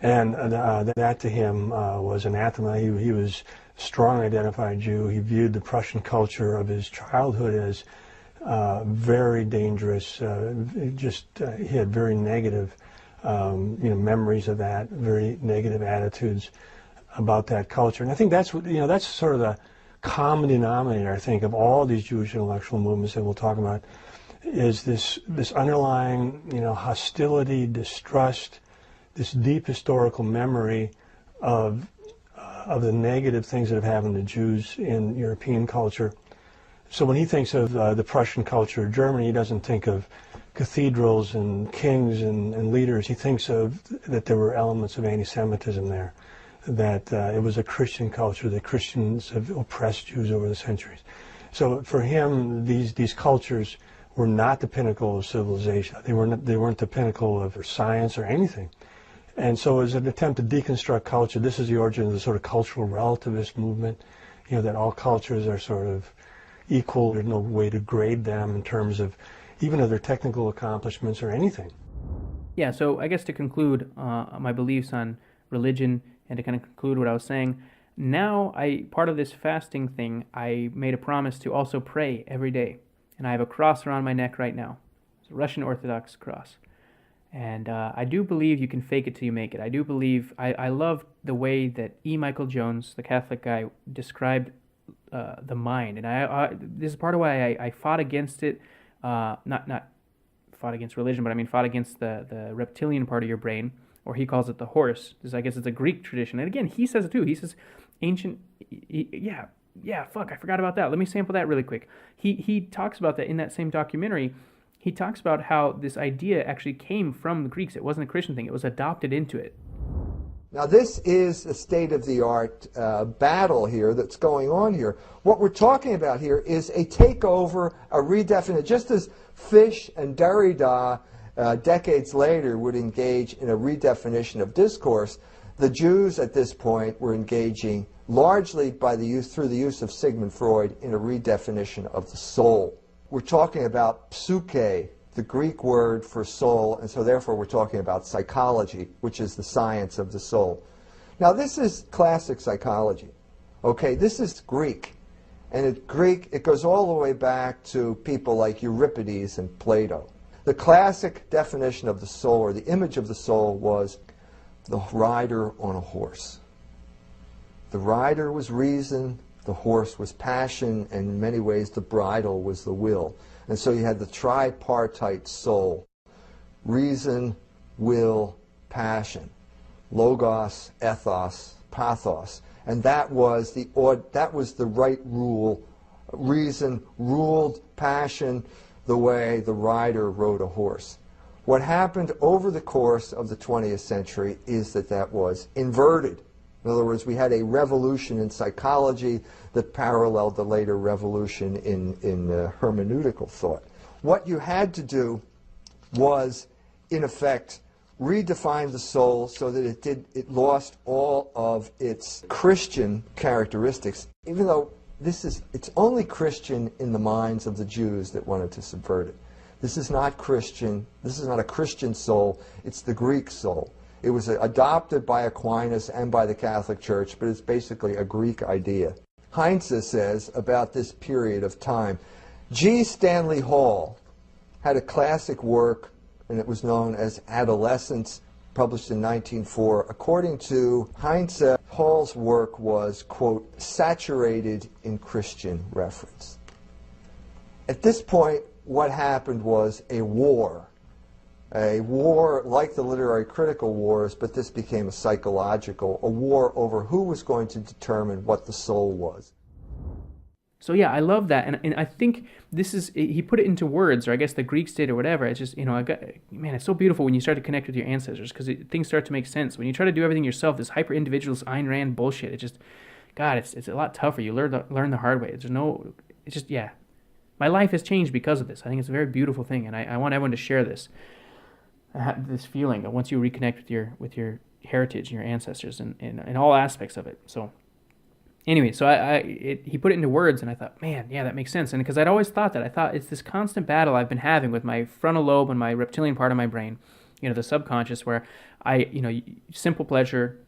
And that to him was anathema. He was strongly identified Jew. He viewed the Prussian culture of his childhood as very dangerous. He had very negative, memories of that, very negative attitudes about that culture. And I think that's what, that's sort of the common denominator, I think, of all these Jewish intellectual movements that we'll talk about, is this underlying, hostility, distrust, this deep historical memory of the negative things that have happened to Jews in European culture. So when he thinks of the Prussian culture of Germany, he doesn't think of cathedrals and kings and leaders. He thinks of that there were elements of anti-Semitism there, that it was a Christian culture, that Christians have oppressed Jews over the centuries. So for him, these cultures were not the pinnacle of civilization. They weren't the pinnacle of science or anything. And so as an attempt to deconstruct culture, this is the origin of the sort of cultural relativist movement, that all cultures are sort of equal. There's no way to grade them in terms of even of their technical accomplishments or anything. Yeah, so I guess to conclude my beliefs on religion and to kind of conclude what I was saying, now part of this fasting thing, I made a promise to also pray every day. And I have a cross around my neck right now. It's a Russian Orthodox cross. And I do believe you can fake it till you make it. I do believe, I love the way that E. Michael Jones, the Catholic guy, described the mind. And this is part of why I fought against it, not fought against religion, but I mean fought against the reptilian part of your brain, or he calls it the horse. I guess it's a Greek tradition. And again, he says it too. He says ancient, I forgot about that. Let me sample that really quick. He talks about that in that same documentary. He talks about how this idea actually came from the Greeks. It wasn't a Christian thing. It was adopted into it. Now this is a state-of-the-art battle here that's going on here. What we're talking about here is a takeover, a redefinition. Just as Fish and Derrida decades later would engage in a redefinition of discourse, the Jews at this point were engaging largely through the use of Sigmund Freud in a redefinition of the soul. We're talking about psyche, the Greek word for soul, and so therefore we're talking about psychology, which is the science of the soul. Now this is classic psychology. Okay, this is Greek. And in Greek, it goes all the way back to people like Euripides and Plato. The classic definition of the soul, or the image of the soul, was the rider on a horse. The rider was reason, the horse was passion, and in many ways the bridle was the will. And so you had the tripartite soul: reason, will, passion, logos, ethos, pathos. And that was the right rule. Reason ruled passion the way the rider rode a horse. What happened over the course of the 20th century is that was inverted. In other words, we had a revolution in psychology that paralleled the later revolution in hermeneutical thought. What you had to do was, in effect, redefine the soul so that it lost all of its Christian characteristics, even though it's only Christian in the minds of the Jews that wanted to subvert it. This is not Christian. This is not a Christian soul. It's the Greek soul. It was adopted by Aquinas and by the Catholic Church, but it's basically a Greek idea. Heinze says about this period of time, G. Stanley Hall had a classic work, and it was known as Adolescence, published in 1904. According to Heinze, Hall's work was, quote, saturated in Christian reference. At this point, what happened was a war like the literary critical wars, but this became a war over who was going to determine what the soul was. So yeah, I love that, and I think this is, he put it into words, or I guess the Greeks did or whatever. It's just, it's so beautiful when you start to connect with your ancestors, because things start to make sense. When you try to do everything yourself, this hyper-individualist Ayn Rand bullshit, it's a lot tougher. You learn the hard way. My life has changed because of this. I think it's a very beautiful thing, and I want everyone to share this. This feeling that once you reconnect with your heritage and your ancestors and all aspects of it. So anyway, he put it into words, and I thought, man, yeah, that makes sense. And because I'd always thought that, I thought it's this constant battle I've been having with my frontal lobe and my reptilian part of my brain, the subconscious, where simple pleasure,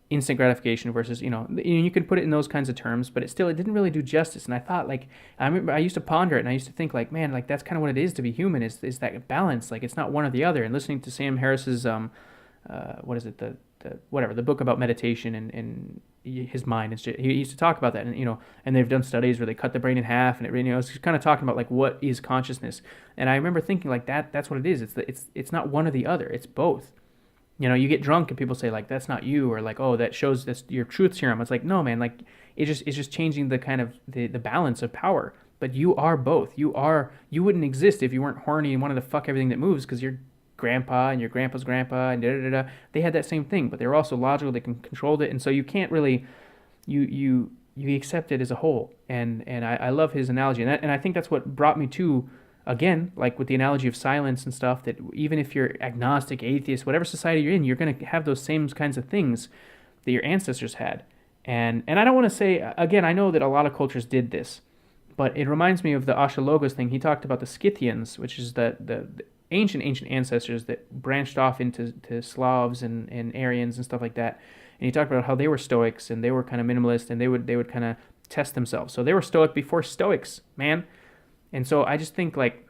instant gratification versus, you can put it in those kinds of terms, but it didn't really do justice. And I thought, like, I remember I used to ponder it, and I used to think, like, man, like, that's kind of what it is to be human, is that balance. Like, it's not one or the other. And listening to Sam Harris's, what is it, the book about meditation and his mind, he used to talk about that, and they've done studies where they cut the brain in half, and it's kind of talking about, like, what is consciousness. And I remember thinking, like, that's what it is. It's not one or the other. It's both. You get drunk and people say, like, that's not you, or like, oh, that shows this your truth serum. It's like, no, man, like, it's just changing the kind of the balance of power. But you are both. You wouldn't exist if you weren't horny and wanted to fuck everything that moves, because your grandpa and your grandpa's grandpa and da-da-da-da, they had that same thing, but they were also logical. They controlled it, and so you can't really you accept it as a whole. And I love his analogy, and I think that's what brought me to, again, like with the analogy of silence and stuff, that even if you're agnostic, atheist, whatever society you're in, you're going to have those same kinds of things that your ancestors had. And I don't want to say, again, I know that a lot of cultures did this, but it reminds me of the Ashalogos thing. He talked about the Scythians, which is the ancient ancestors that branched off into Slavs and Aryans and stuff like that. And he talked about how they were Stoics and they were kind of minimalist, and they would kind of test themselves. So they were Stoic before Stoics, man. And so I just think, like,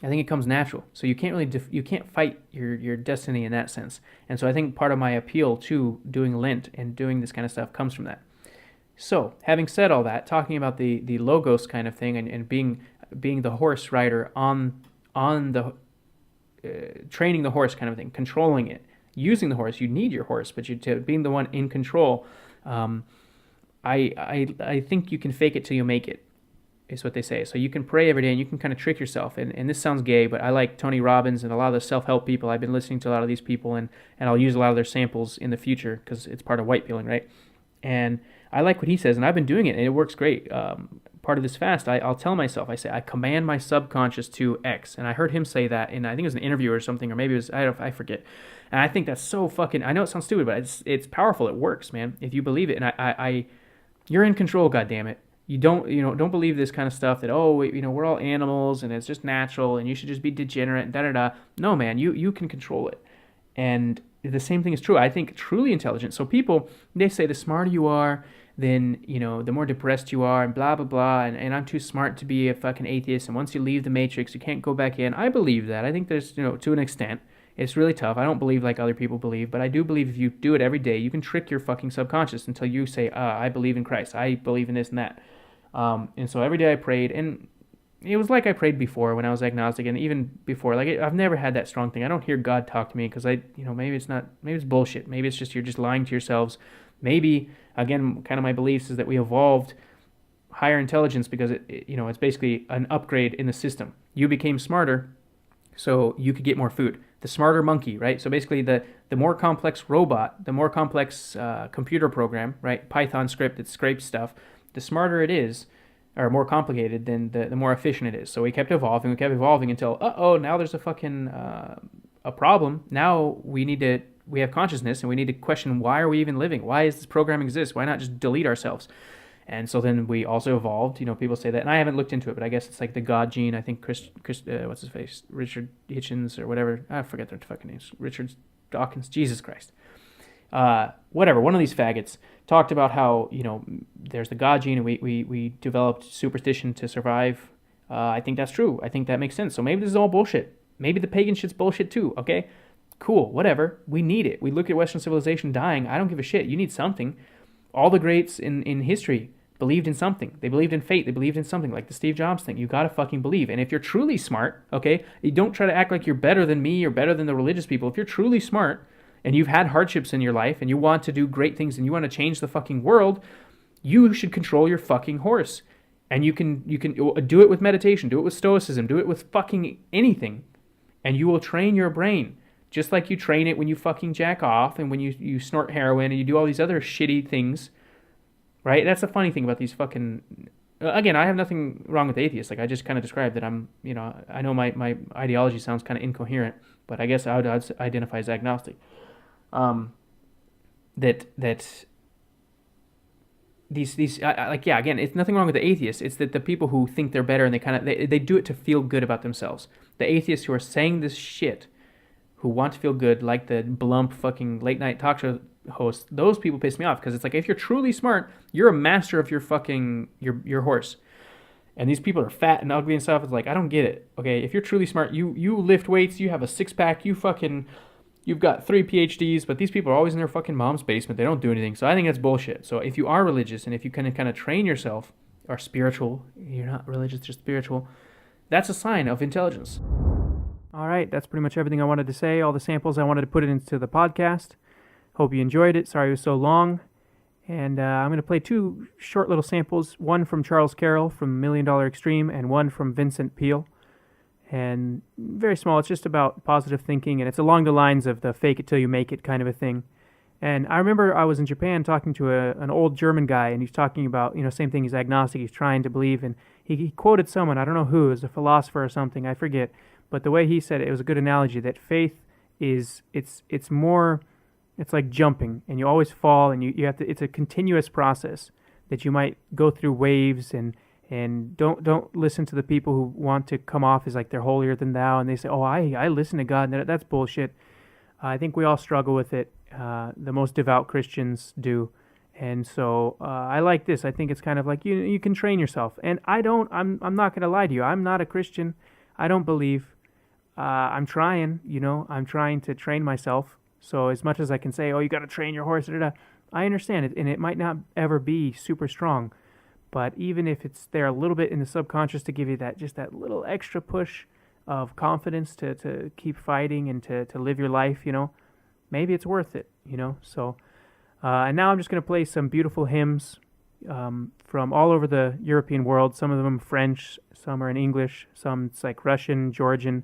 I think it comes natural. So you can't really you can't fight your destiny in that sense. And so I think part of my appeal to doing Lent and doing this kind of stuff comes from that. So having said all that, talking about the logos kind of thing, and being the horse rider on the training the horse kind of thing, controlling it, using the horse. You need your horse, but being the one in control. I think you can fake it till you make it, is what they say. So you can pray every day, and you can kind of trick yourself. And this sounds gay, but I like Tony Robbins and a lot of the self-help people. I've been listening to a lot of these people, and I'll use a lot of their samples in the future because it's part of white pilling, right? And I like what he says, and I've been doing it, and it works great. Part of this fast, I'll tell myself, I say, I command my subconscious to X. And I heard him say that in, I think it was an interview or something, or maybe it was, I forget. And I think that's so fucking, I know it sounds stupid, but it's powerful. It works, man, if you believe it. And you're in control, goddammit. You don't believe this kind of stuff that, we're all animals and it's just natural and you should just be degenerate and da-da-da. No, man, you can control it. And the same thing is true. I think truly intelligent. So people, they say the smarter you are, then, the more depressed you are and blah, blah, blah. And I'm too smart to be a fucking atheist. And once you leave the matrix, you can't go back in. I believe that. I think there's, to an extent, it's really tough. I don't believe like other people believe, but I do believe if you do it every day, you can trick your fucking subconscious until you say, I believe in Christ. I believe in this and that. And so every day I prayed, and it was like I prayed before when I was agnostic, and even before, like I've never had that strong thing. I don't hear God talk to me because maybe it's bullshit. Maybe it's just you're just lying to yourselves. Maybe, again, kind of my beliefs is that we evolved higher intelligence because it's basically an upgrade in the system. You became smarter so you could get more food. The smarter monkey, right? So basically the more complex robot, the more complex computer program, right? Python script that scrapes stuff, the smarter it is, or more complicated, then the more efficient it is. So we kept evolving until, now there's a fucking a problem. Now we have consciousness, and we need to question, why are we even living? Why does this program exist? Why not just delete ourselves? And so then we also evolved. People say that, and I haven't looked into it, but I guess it's like the God gene. I think Chris what's his face? Richard Hitchens or whatever. I forget their fucking names. Richard Dawkins. Jesus Christ. Whatever. One of these faggots talked about how, there's the God gene, and we developed superstition to survive. I think that's true. I think that makes sense. So maybe this is all bullshit. Maybe the pagan shit's bullshit too, okay? Cool, whatever. We need it. We look at Western civilization dying. I don't give a shit. You need something. All the greats in history believed in something. They believed in fate. They believed in something, like the Steve Jobs thing. You gotta fucking believe. And if you're truly smart, okay, you don't try to act like you're better than me or better than the religious people. If you're truly smart and you've had hardships in your life and you want to do great things and you want to change the fucking world, you should control your fucking horse. And you can do it with meditation, do it with stoicism, do it with fucking anything. And you will train your brain. Just like you train it when you fucking jack off and when you snort heroin and you do all these other shitty things, right? That's the funny thing about these fucking... Again, I have nothing wrong with atheists. Like, I just kind of described that I'm, I know my ideology sounds kind of incoherent, but I guess I would identify as agnostic. Again, it's nothing wrong with the atheists. It's that the people who think they're better and they do it to feel good about themselves. The atheists who are saying this shit, who want to feel good, like the Blump fucking late night talk show hosts, those people piss me off, because it's like, if you're truly smart, you're a master of your fucking your horse. And these people are fat and ugly and stuff. It's like, I don't get it. Okay, if you're truly smart, you lift weights, you have a 6-pack, you've got 3 PhDs, but these people are always in their fucking mom's basement. They don't do anything. So I think that's bullshit. So if you are religious, and if you kind of train yourself, or spiritual, you're not religious, you're spiritual, that's a sign of intelligence. All right, that's pretty much everything I wanted to say. All the samples I wanted to put it into the podcast. Hope you enjoyed it. Sorry it was so long. And I'm going to play 2 short little samples, one from Charles Carroll from $1 Million Extreme, and one from Vincent Peale. And very small, it's just about positive thinking, and it's along the lines of the fake it till you make it kind of a thing. And I remember I was in Japan talking to an old German guy, and he's talking about, same thing, he's agnostic, he's trying to believe, and he quoted someone, I don't know who, it was a philosopher or something, I forget, but the way he said it was a good analogy, that faith is, it's more... It's like jumping, and you always fall, and you have to. It's a continuous process that you might go through waves, and don't listen to the people who want to come off as like they're holier than thou, and they say, "Oh, I listen to God." And that's bullshit. I think we all struggle with it. The most devout Christians do, and so I like this. I think it's kind of like you can train yourself, and I'm not gonna lie to you. I'm not a Christian. I don't believe. I'm trying. I'm trying to train myself. So as much as I can say, oh, you got to train your horse, I understand it, and it might not ever be super strong, but even if it's there a little bit in the subconscious to give you that little extra push of confidence to keep fighting and to live your life, maybe it's worth it, So, and now I'm just going to play some beautiful hymns from all over the European world. Some of them French, some are in English, some it's like Russian, Georgian,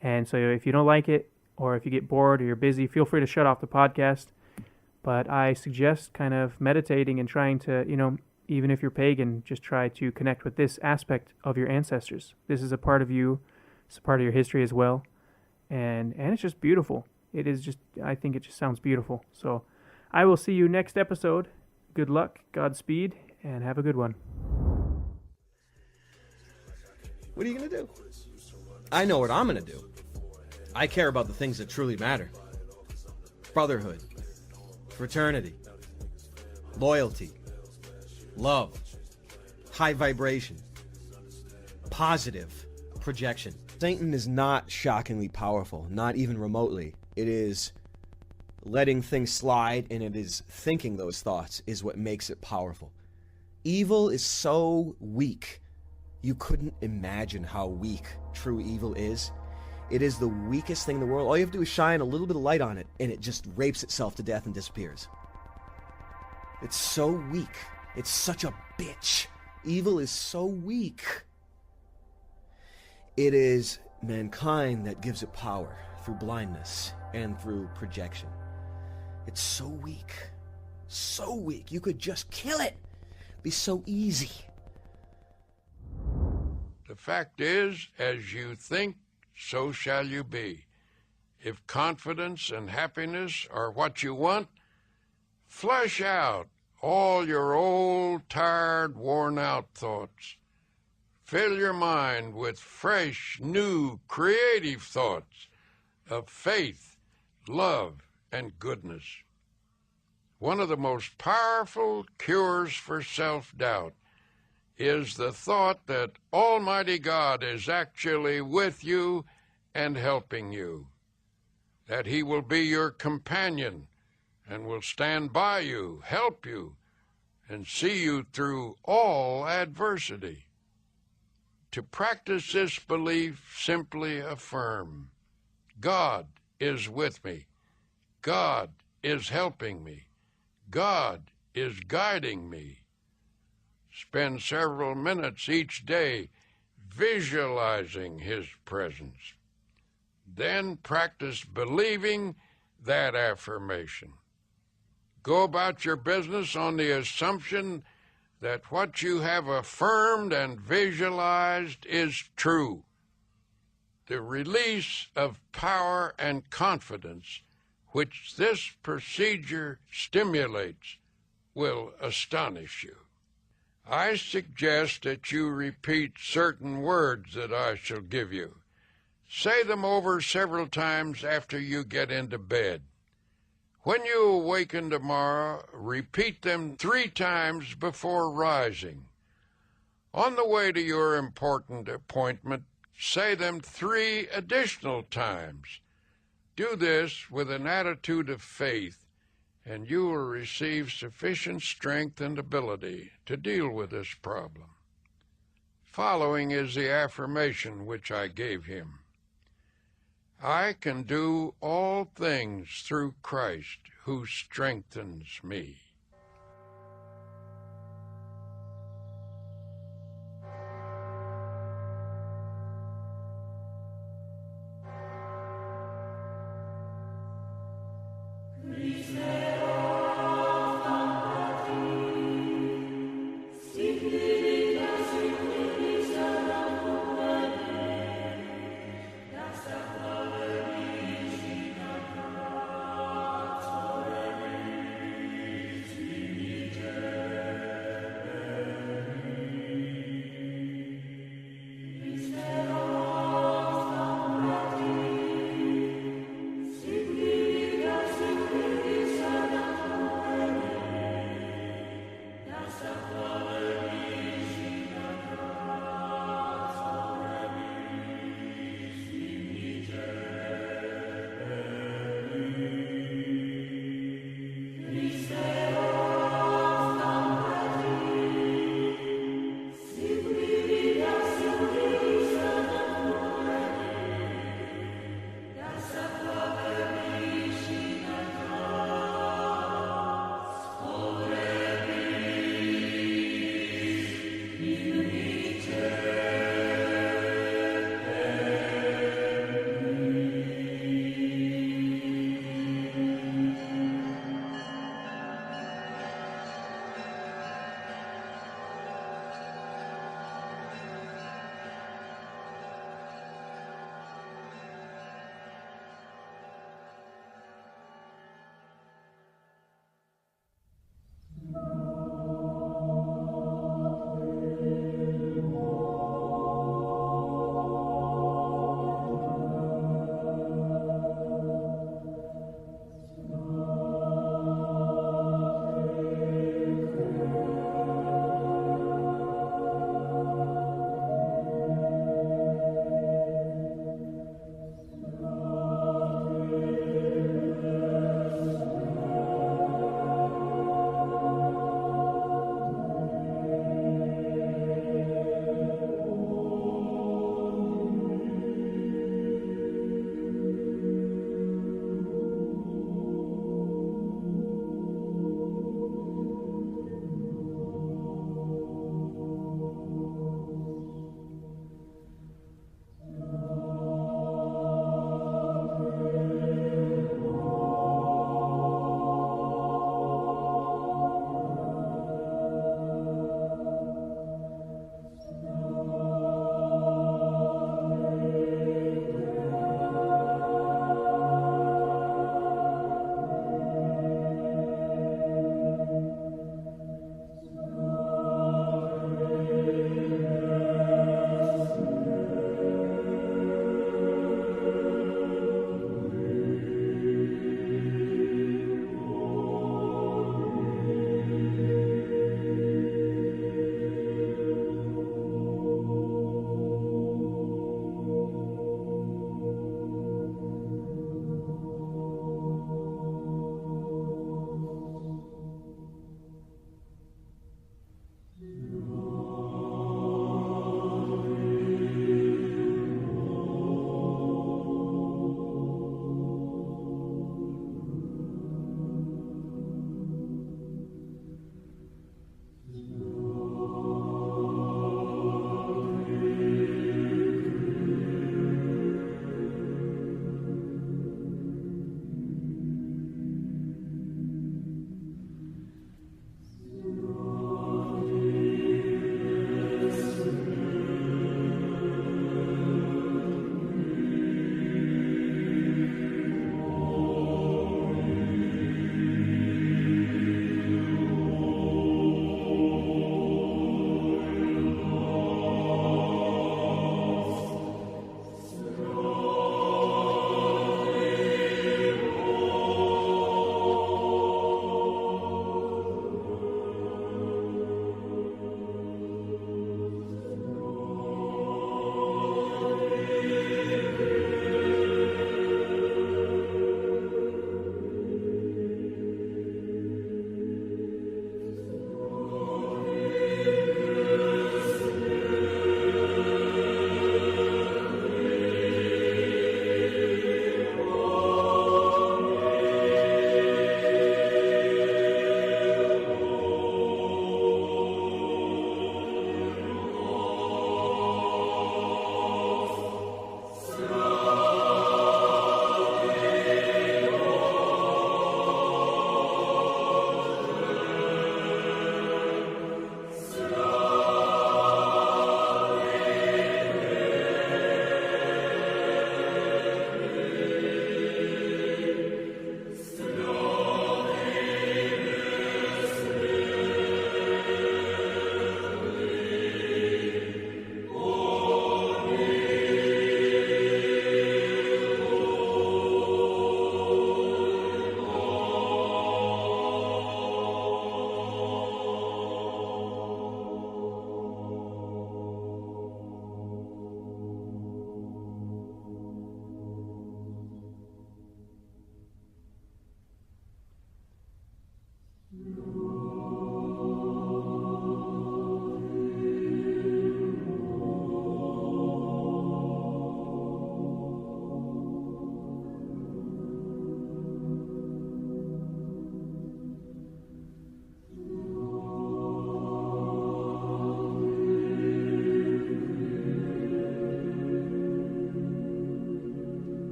and so if you don't like it, or if you get bored or you're busy, feel free to shut off the podcast. But I suggest kind of meditating and trying to, even if you're pagan, just try to connect with this aspect of your ancestors. This is a part of you. It's a part of your history as well. And it's just beautiful. I think it just sounds beautiful. So I will see you next episode. Good luck, Godspeed, and have a good one. What are you going to do? I know what I'm going to do. I care about the things that truly matter. Brotherhood, fraternity, loyalty, love, high vibration, positive projection. Satan is not shockingly powerful, not even remotely. It is letting things slide, and it is thinking those thoughts is what makes it powerful. Evil is so weak. You couldn't imagine how weak true evil is. It is the weakest thing in the world. All you have to do is shine a little bit of light on it, and it just rapes itself to death and disappears. It's so weak. It's such a bitch. Evil is so weak. It is mankind that gives it power through blindness and through projection. It's so weak. So weak. You could just kill it. It'd be so easy. The fact is, as you think, so shall you be. If confidence and happiness are what you want, flush out all your old, tired, worn-out thoughts. Fill your mind with fresh, new, creative thoughts of faith, love, and goodness. One of the most powerful cures for self-doubt is the thought that Almighty God is actually with you and helping you, that He will be your companion and will stand by you, help you, and see you through all adversity. To practice this belief, simply affirm, God is with me, God is helping me, God is guiding me. Spend several minutes each day visualizing His presence. Then practice believing that affirmation. Go about your business on the assumption that what you have affirmed and visualized is true. The release of power and confidence which this procedure stimulates will astonish you. I suggest that you repeat certain words that I shall give you. Say them over several times after you get into bed. When you awaken tomorrow, repeat them 3 times before rising. On the way to your important appointment, say them 3 additional times. Do this with an attitude of faith, and you will receive sufficient strength and ability to deal with this problem. Following is the affirmation which I gave him. I can do all things through Christ who strengthens me.